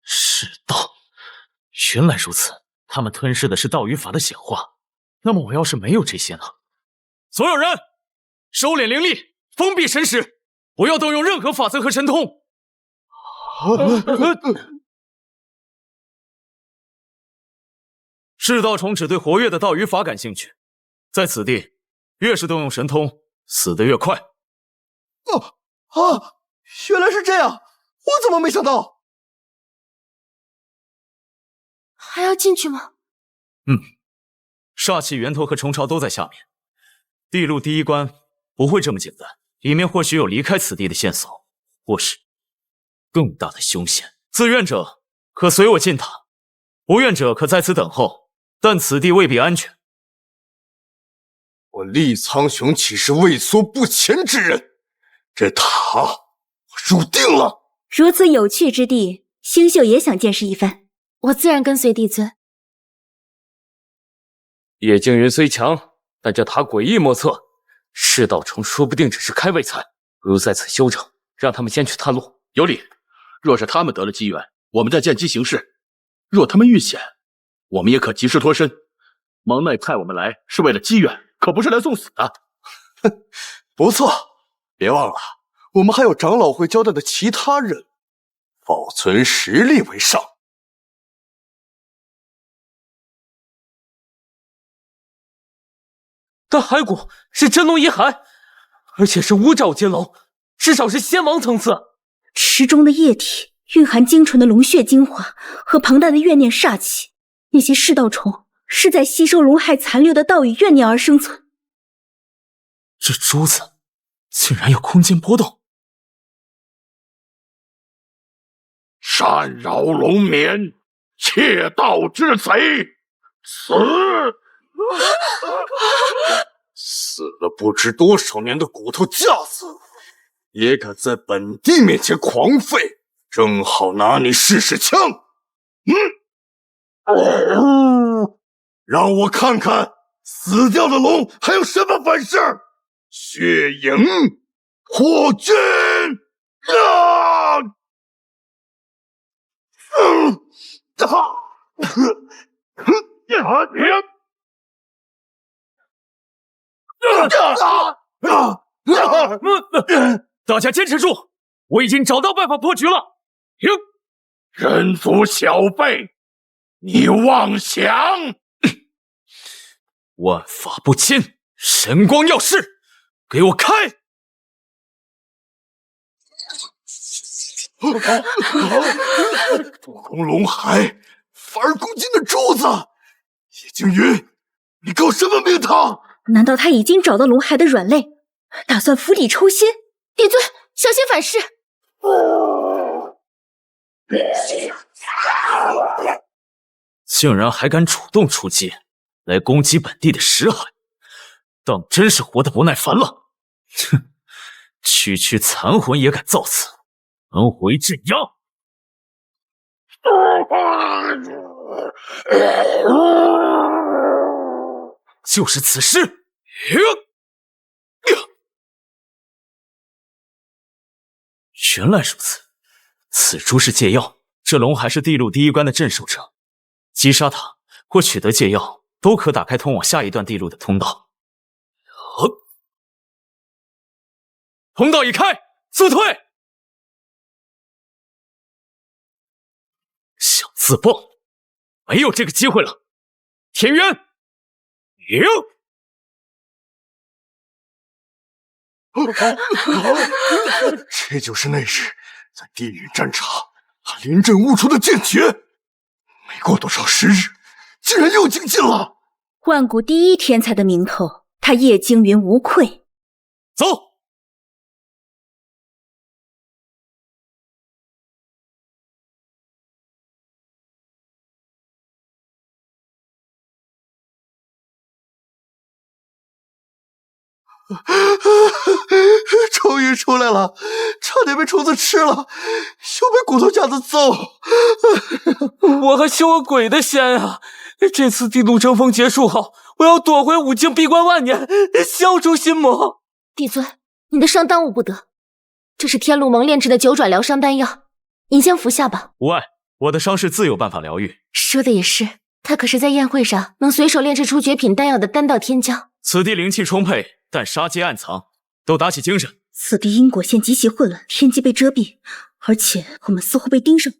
世道，原来如此。他们吞噬的是道与法的显化。那么我要是没有这些呢？所有人，收敛灵力，封闭神识，不要动用任何法则和神通。噬道虫只对活跃的道与法感兴趣，在此地，越是动用神通，死得越快。原来是这样，我怎么没想到？还要进去吗？煞气源头和虫巢都在下面，地路第一关不会这么简单，里面或许有离开此地的线索，或是更大的凶险。自愿者可随我进塔，不愿者可在此等候，但此地未必安全。我厉苍穹岂是畏缩不前之人？这塔我入定了。如此有趣之地，星宿也想见识一番。我自然跟随帝尊。叶惊云虽强，但这塔诡异莫测，噬道虫说不定只是开胃菜，不如在此休整，让他们先去探路。有理。若是他们得了机缘，我们再见机行事；若他们遇险，我们也可及时脱身。蒙内派我们来是为了机缘，可不是来送死的。哼，不错，别忘了，我们还有长老会交代的其他任务，保存实力为上。但骸骨是真龙遗骸，而且是五爪金龙，至少是仙王层次。池中的液体蕴含精纯的龙血精华和庞大的怨念煞气，那些噬道虫是在吸收龙骸残留的道与怨念而生存。这珠子竟然有空间波动！擅扰龙眠，窃盗之贼，死！死了不知多少年的骨头架子，也敢在本地面前狂吠，正好拿你试试枪。让我看看死掉的龙还有什么本事！血影破军啊！大家坚持住，我已经找到办法破局了。人族小辈，你妄想！万法不侵，神光耀世，给我开！夺空龙骸，反而攻击那珠子。叶惊云，你搞什么名堂？难道他已经找到龙骸的软肋，打算釜底抽薪？帝尊，小心反噬！竟然还敢主动出击，来攻击本地的石海，当真是活得不耐烦了。哼，区区残魂也敢造次，轮回镇压！就是此时！原来如此，此珠是戒药，这龙还是地路第一关的镇守者，击杀他或取得戒药，都可打开通往下一段地路的通道。通道已开，速退！想自爆，没有这个机会了。田园，赢！这就是那日在地狱战场他临阵悟出的剑诀。没过多少时日，竟然又精进了。万古第一天才的名头，他叶惊云无愧。走！终于出来了，差点被虫子吃了，又被骨头架子揍。我还修了鬼的仙啊！这次地路争锋结束后，我要躲回五境闭关万年，消除心魔。帝尊，你的伤耽误不得，这是天路盟炼制的9转疗伤丹药，您先服下吧。无碍，我的伤势自有办法疗愈。说的也是，他可是在宴会上能随手炼制出绝品丹药的丹道天骄。此地灵气充沛，但杀机暗藏，都打起精神。此地因果线极其混乱，天机被遮蔽，而且我们似乎被盯上。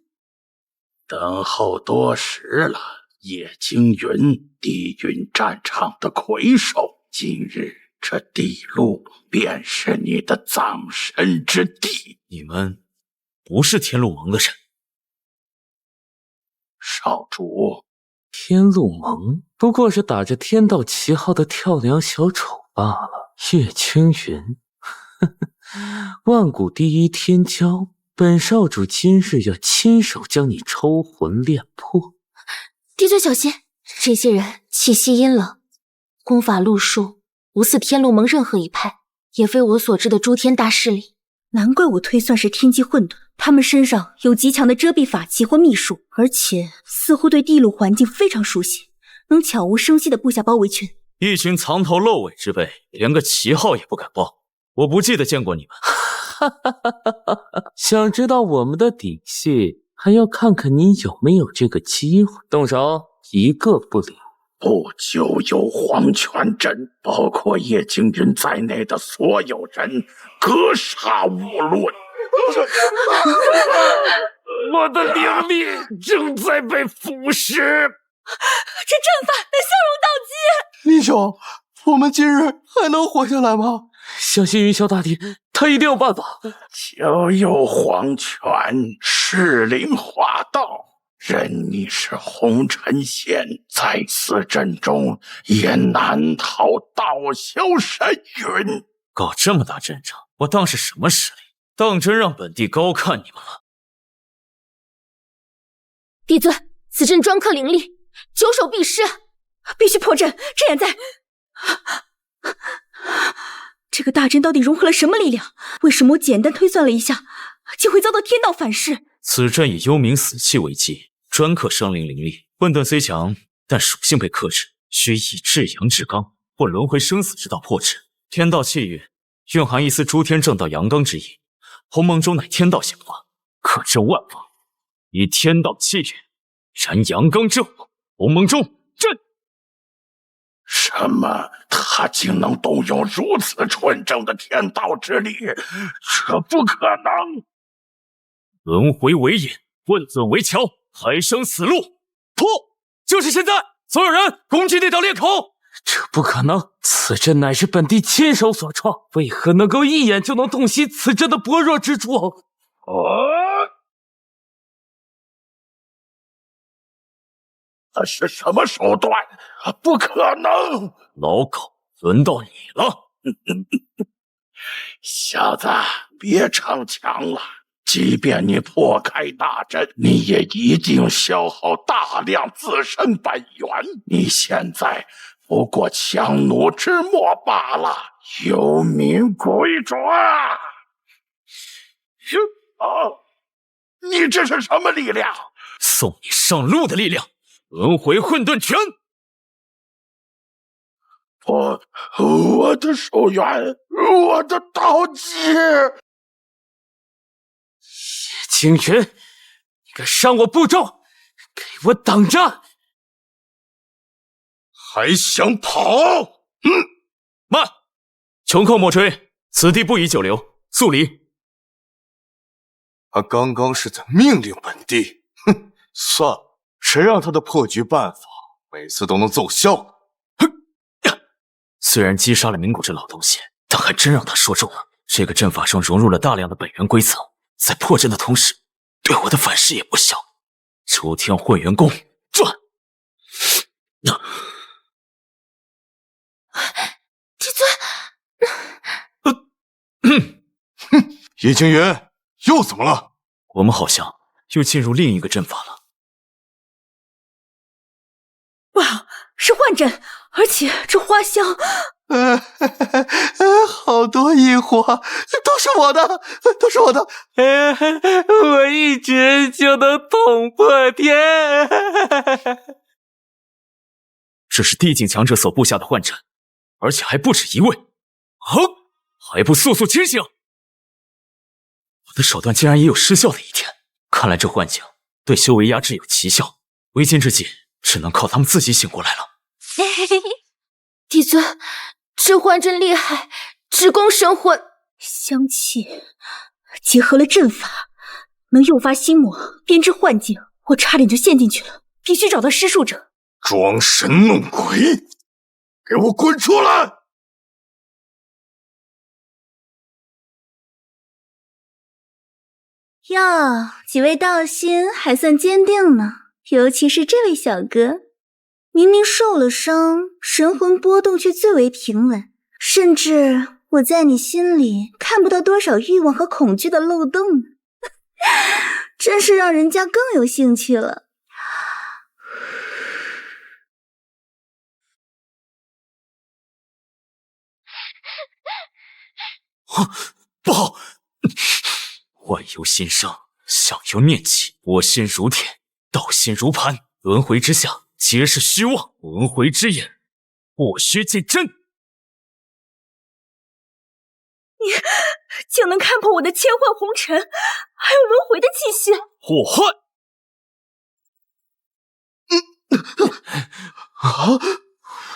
等候多时了，叶惊云，地狱战场的魁首，今日这地路便是你的葬身之地。你们不是天路盟的人。少主，天路盟不过是打着天道旗号的跳梁小丑罢了。叶青云，万古第一天骄，本少主今日要亲手将你抽魂炼魄。帝尊小心，这些人气息阴冷，功法路数无似天路盟任何一派，也非我所知的诸天大势力。难怪我推算是天机混沌，他们身上有极强的遮蔽法器或秘术，而且似乎对地路环境非常熟悉，能悄无声息地布下包围圈。一群藏头露尾之辈，连个旗号也不敢报，我不记得见过你们。想知道我们的底细，还要看看你有没有这个机会。动手，一个不留。不久有黄泉阵，包括叶惊云在内的所有人格杀勿论。我的灵力正在被腐蚀。这阵法能消融道基。林兄，我们今日还能活下来吗？相信云霄大帝，他一定有办法。就有黄泉适灵化道，任你是红尘仙，在此阵中也难逃道消神云。搞这么大阵仗，我当是什么实力？当真让本帝高看你们了？帝尊，此阵专克灵力，久守必失，必须破阵。这眼在，这个大阵到底融合了什么力量？为什么我简单推算了一下，竟会遭到天道反噬？此阵以幽冥死气为基，专克生灵灵力。混沌虽强，但属性被克制，需以至阳至刚或轮回生死之道破之。天道气运蕴含一丝诸天正道阳刚之意，鸿蒙中乃天道显化，可镇万方。以天道气运燃阳刚之火，鸿蒙中震。什么？他竟能动用如此纯正的天道之力？这不可能！轮回为引，混沌为桥，还生死路，破！就是现在！所有人攻击那道裂口！这不可能！此阵乃是本帝亲手所创，为何能够一眼就能洞悉此阵的薄弱之处？这是什么手段？不可能！老狗，轮到你了！小子，别逞强了。即便你破开大阵，你也一定消耗大量自身本源。你现在不过强弩之末罢了，有名归转。你这是什么力量？送你上路的力量！轮回混沌拳！我的手缘，我的道基！叶青云，你敢伤我部众，给我等着！还想跑？慢！穷寇莫追，此地不宜久留，速离！他刚刚是在命令本帝。哼，算了，谁让他的破局办法每次都能奏效？虽然击杀了冥谷这老东西，但还真让他说中了。这个阵法中融入了大量的本源规则，在破阵的同时，对我的反噬也不小。诸天混元功转！帝尊，叶青云又怎么了？我们好像又进入另一个阵法了。哇，是幻阵，而且这花香，好多异火，都是我的，都是我的。我一直就能捅破天。这是地境强者所布下的幻阵，而且还不止一位。还不速速清醒！我的手段竟然也有失效的一天，看来这幻境对修为压制有奇效，为今之计只能靠他们自己醒过来了。帝尊，这幻阵厉害，直攻神魂。香气结合了阵法，能诱发心魔，编织幻境。我差点就陷进去了，必须找到施术者。装神弄鬼，给我滚出来！哟，几位道心还算坚定呢，尤其是这位小哥，明明受了伤，神魂波动却最为平稳，甚至我在你心里看不到多少欲望和恐惧的漏洞呢。真是让人家更有兴趣了。不好！万有心生，相由念起，我心如铁，道心如磐，轮回之下皆是虚妄，轮回之眼，我须见真。你竟能看破我的千幻红尘，还有轮回的气息！祸患！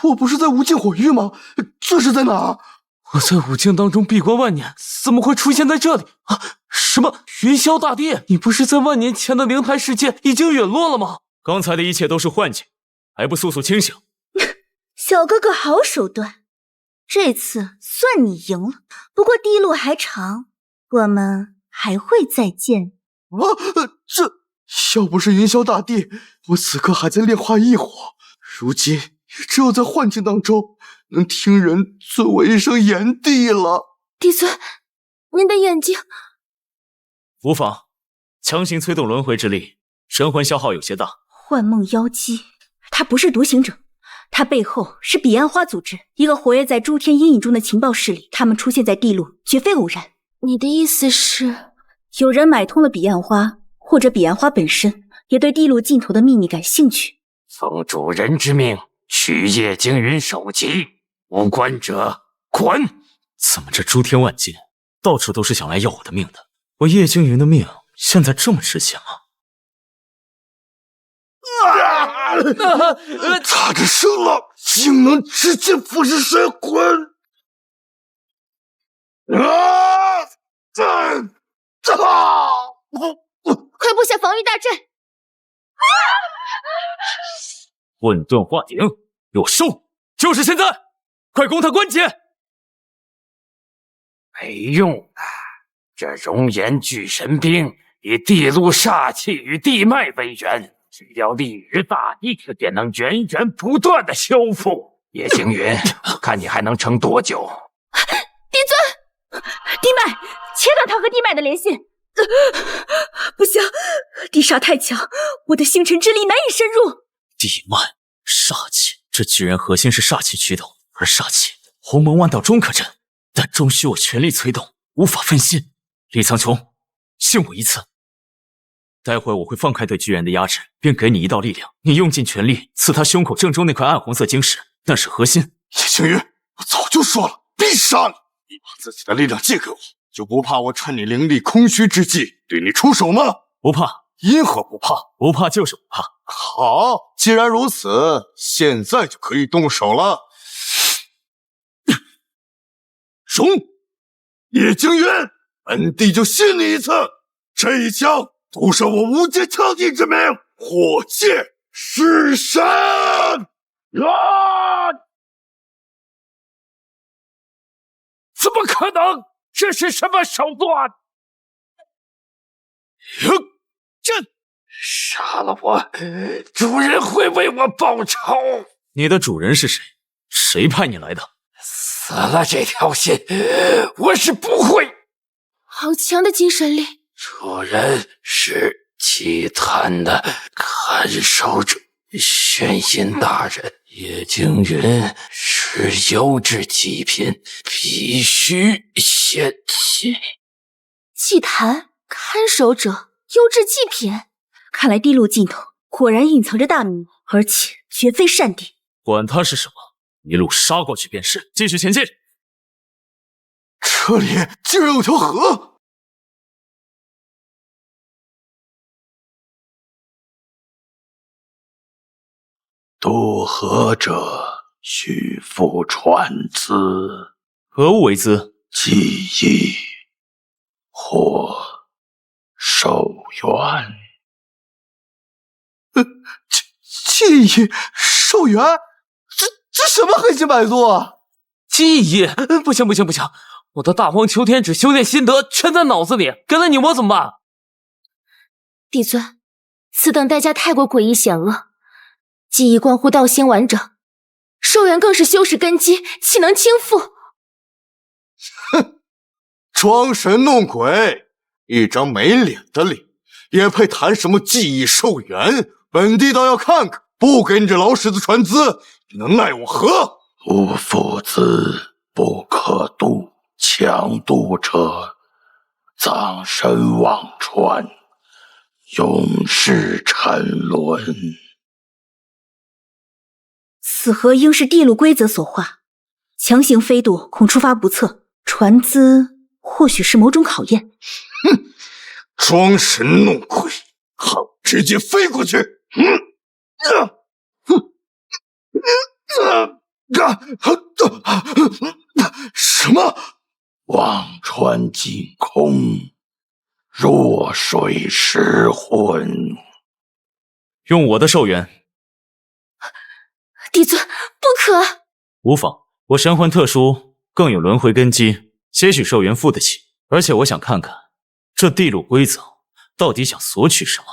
我不是在无尽火域吗？这是在哪儿？我在五境当中闭关万年，怎么会出现在这里啊？什么云霄大帝？你不是在万年前的灵台世界已经陨落了吗？刚才的一切都是幻觉，还不速速清醒！小哥哥好手段，这次算你赢了。不过地路还长，我们还会再见。这要不是云霄大帝，我此刻还在炼化异火，如今也只有在幻境当中能听人尊我一声炎帝了。帝尊，您的眼睛……无妨，强行催动轮回之力，神魂消耗有些大。幻梦妖姬，他不是独行者，他背后是彼岸花组织，一个活跃在诸天阴影中的情报势力。他们出现在地路，绝非偶然。你的意思是，有人买通了彼岸花，或者彼岸花本身也对地路尽头的秘密感兴趣。奉主人之命，取叶惊云首级，无关者滚！怎么这诸天万界，到处都是想来要我的命的？我叶惊云的命现在这么值钱吗？他这生了，竟能直接腐蚀神魂！快布下防御大阵！混沌化鼎，给我收！就是现在，快攻他关节！没用啊！这熔岩巨神兵以地路煞气与地脉为源，只要立于大地，便能源源不断的修复。叶惊云，看你还能撑多久？帝尊，地脉，切断他和地脉的联系。不行，地煞太强，我的星辰之力难以深入。地脉煞气，这巨人核心是煞气驱动，而煞气鸿蒙万道终可镇，但终需我全力催动，无法分心。李苍穹，信我一次，待会我会放开对巨人的压制，并给你一道力量，你用尽全力刺他胸口正中那块暗红色晶石，那是核心。叶星云，我早就说了，必杀你！你把自己的力量借给我，就不怕我趁你灵力空虚之际对你出手吗？不怕。因何不怕？不怕就是不怕。好，既然如此，现在就可以动手了。熊，叶惊云，本帝就信你一次，这一枪毒杀我无界强敌之名，火界弑神！怎么可能？这是什么手段？杀了我，主人会为我报仇。你的主人是谁？谁派你来的？死了这条心，我是不会。好强的精神力！主人是祭坛的看守者，玄阴大人。叶惊云是优质极品，必须献祭。祭坛看守者，优质祭品。看来地路尽头果然隐藏着大秘密，而且绝非善地。管他是什么，一路杀过去便是。继续前进。这里竟然有条河！渡河者须付船资，何物为资？记忆或寿元。记忆寿元，这什么黑心百度啊！记忆不行，我的大荒求天指修炼心得全在脑子里，给了你我怎么办？帝尊，此等代价太过诡异险恶，记忆关乎道心完整，寿元更是修士根基，岂能轻负？哼，装神弄鬼，一张没脸的脸，也配谈什么记忆寿元？本地道要看看，不给你这老狮子传资，你能奈我何？吾父子不可渡，强渡者葬身忘川，永世沉沦。此河应是地路规则所化，强行飞渡恐出发不测，传资或许是某种考验。哼，装神弄鬼，好，直接飞过去。什么？忘川尽空，弱水失魂。用我的寿元。帝尊，不可！无妨，我神魂特殊，更有轮回根基，些许寿元付得起。而且我想看看，这地路规则到底想索取什么？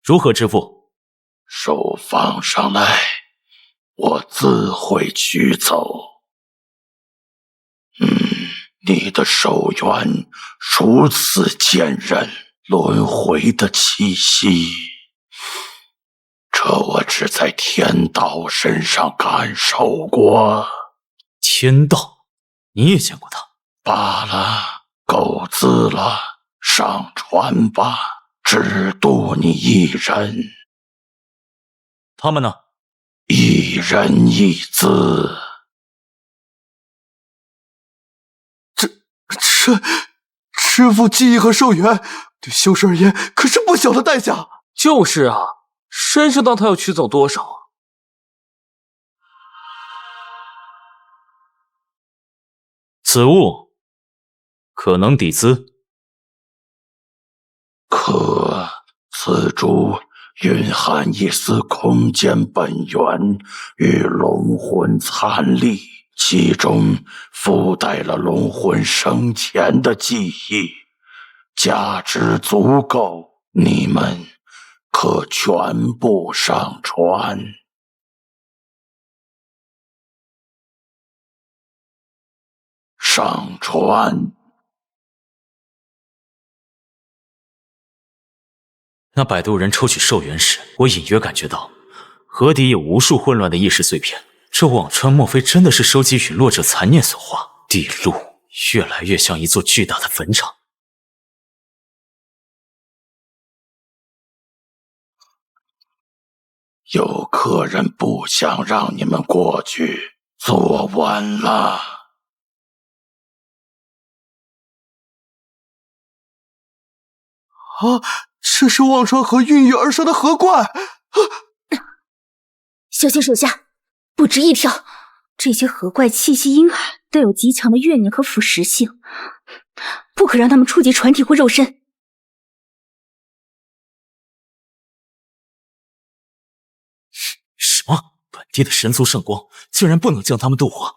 如何支付？手放上来，我自会取走。你的寿元如此坚韧，轮回的气息，这我只在天道身上感受过。天道？你也见过他？罢了，够资了，上船吧，只渡你一人。他们呢？一人一资。这支付记忆和寿元，对修士而言可是不小的代价。就是啊，谁知道他要取走多少啊？此物可能抵资。可此珠蕴含一丝空间本源与龙魂残力，其中附带了龙魂生前的记忆，价值足够，你们可全部上船。上船。那摆渡人抽取寿元时，我隐约感觉到河底有无数混乱的意识碎片。这忘川莫非真的是收集陨落者残念所化？地路越来越像一座巨大的坟场。有客人不想让你们过去，做晚了。啊！这是忘川河孕育而生的河怪。小心手下，不止一条。这些河怪气息阴寒，带有极强的怨念和腐蚀性，不可让他们触及船体或肉身。什么？本地的神族圣光竟然不能将他们渡活？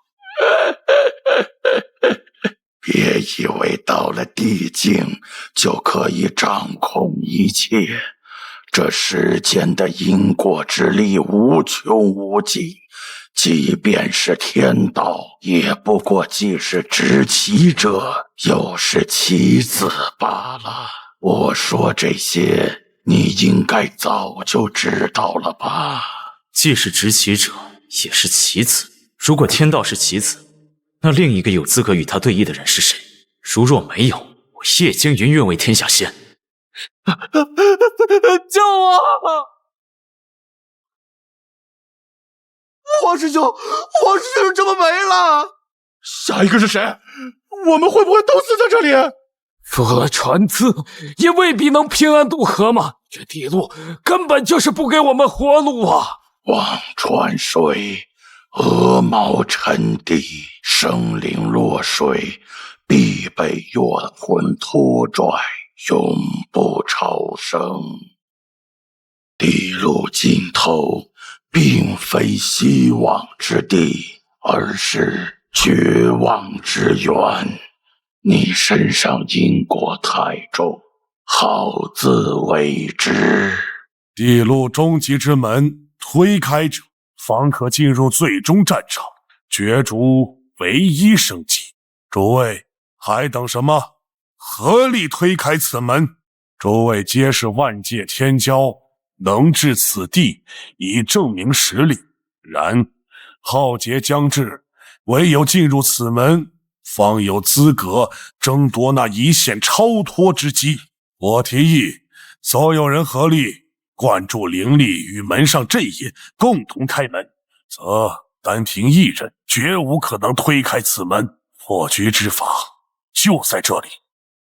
别以为到了地境就可以掌控一切，这世间的因果之力无穷无尽，即便是天道，也不过既是执棋者，又是棋子罢了。我说这些，你应该早就知道了吧？既是执棋者，也是棋子。如果天道是棋子，那另一个有资格与他对弈的人是谁？如若没有，我叶惊云愿为天下先。救我！黄师兄，黄师兄这么没了。下一个是谁？我们会不会都死在这里？付了船资，也未必能平安渡河嘛。这地路根本就是不给我们活路啊！忘川水，鹅毛沉地，生灵落水，必被怨魂拖拽，永不超生。地路尽头并非希望之地，而是绝望之源。你身上因果太重，好自为之。地路终极之门推开者，方可进入最终战场，角逐唯一升级。诸位还等什么？合力推开此门！诸位皆是万界天骄，能至此地，已证明实力。然浩劫将至，唯有进入此门，方有资格争夺那一线超脱之机。我提议，所有人合力灌注灵力与门上阵印，共同开门，则单凭一人绝无可能推开此门。破局之法就在这里，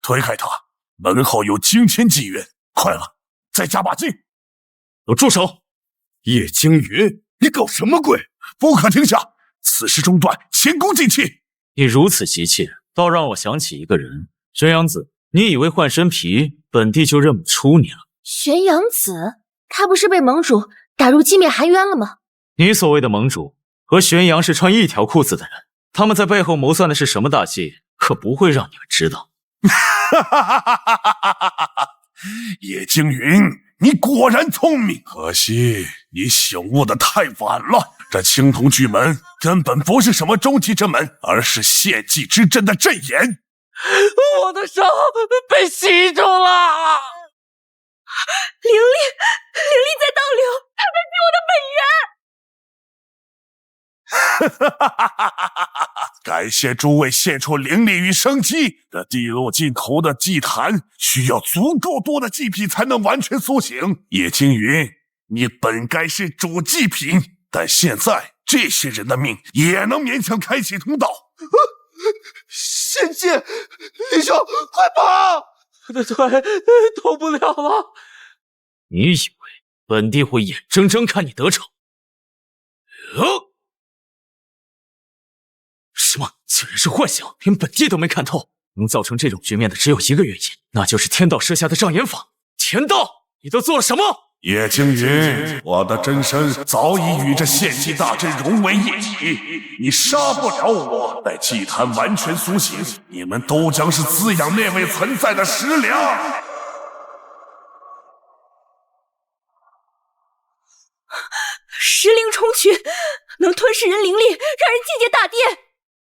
推开它，门后有惊天纪元。快了，再加把劲！都住手！叶惊云，你搞什么鬼？不可停下！此时中断，前功尽弃。你如此急切，倒让我想起一个人。玄阳子，你以为换身皮，本帝就认不出你了？玄阳子，他不是被盟主打入寂灭寒渊了吗？你所谓的盟主和玄阳是穿一条裤子的人，他们在背后谋算的是什么大计，可不会让你们知道。叶惊云，你果然聪明，可惜你醒悟的太晚了。这青铜巨门根本不是什么终极之门，而是献祭之阵的阵眼。我的手被吸住了！灵力在倒流，他在吸我的本源。感谢诸位献出灵力与生机。这地路尽头的祭坛需要足够多的祭品才能完全苏醒。叶惊云，你本该是主祭品，但现在这些人的命也能勉强开启通道。仙界，李兄，快跑！我的腿动不了了。你以为本帝会眼睁睁看你得逞？什么？竟然是幻想，连本帝都没看透。能造成这种局面的只有一个原因，那就是天道设下的障眼法。天道，你都做了什么？叶惊云，我的真身早已与这献祭大阵融为一体，你杀不了我。待祭坛完全苏醒，你们都将是滋养那位存在的食粮。石灵虫群能吞噬人灵力，让人境界大跌。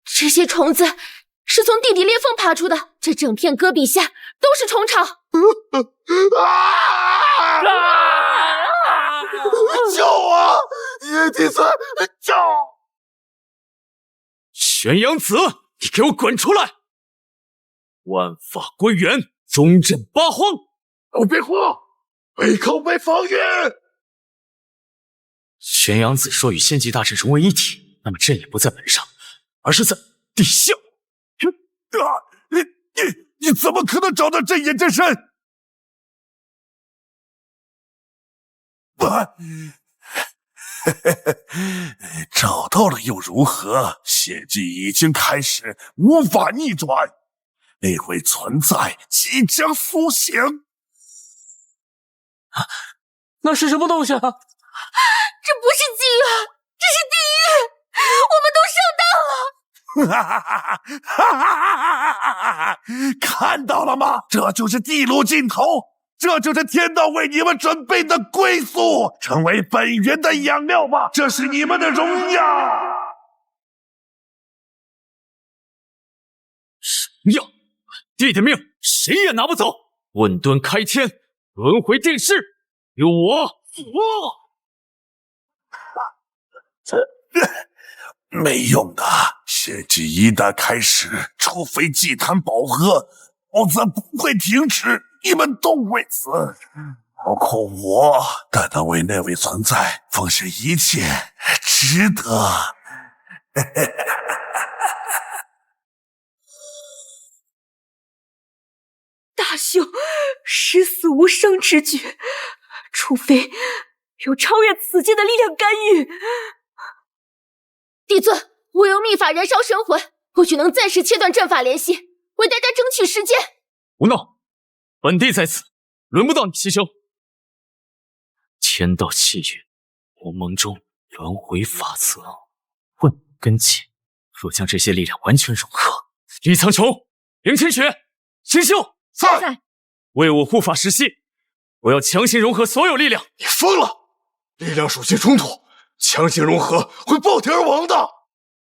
这些虫子是从地底裂缝爬出的，这整片戈壁下都是虫巢。救我！叶帝孙，救！玄阳子，你给我滚出来！万法归元，中镇八荒。别慌，背靠背防御。玄阳子说与献祭大阵融为一体，那么阵也不在门上，而是在地下。你怎么可能找到阵眼真身？找到了又如何？献祭已经开始，无法逆转。那位存在即将苏醒。那是什么东西啊？这不是妓院，这是地狱！我们都上当了！看到了吗？这就是地路尽头，这就是天道为你们准备的归宿，成为本源的养料吧，这是你们的荣耀。荣耀，帝的命谁也拿不走。混沌开天，轮回定世，由我。没用的，献祭一旦开始，除非祭坛饱和，否则不会停止。你们都为此，包括我，但能为那位存在奉献一切，值得。大兄，十死无生之举，除非有超越此界的力量干预。帝尊，我用秘法燃烧神魂，或许能暂时切断阵法联系，为大家争取时间。胡闹！本帝在此，轮不到你牺牲。天道契约，鸿蒙中轮回法则，混根基。若将这些力量完全融合，李苍穹、林清雪、星宿，在，为我护法石系，我要强行融合所有力量。你疯了！力量属性冲突，强行融合会爆体而亡的。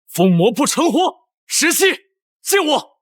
疯魔不成活，石系，借我！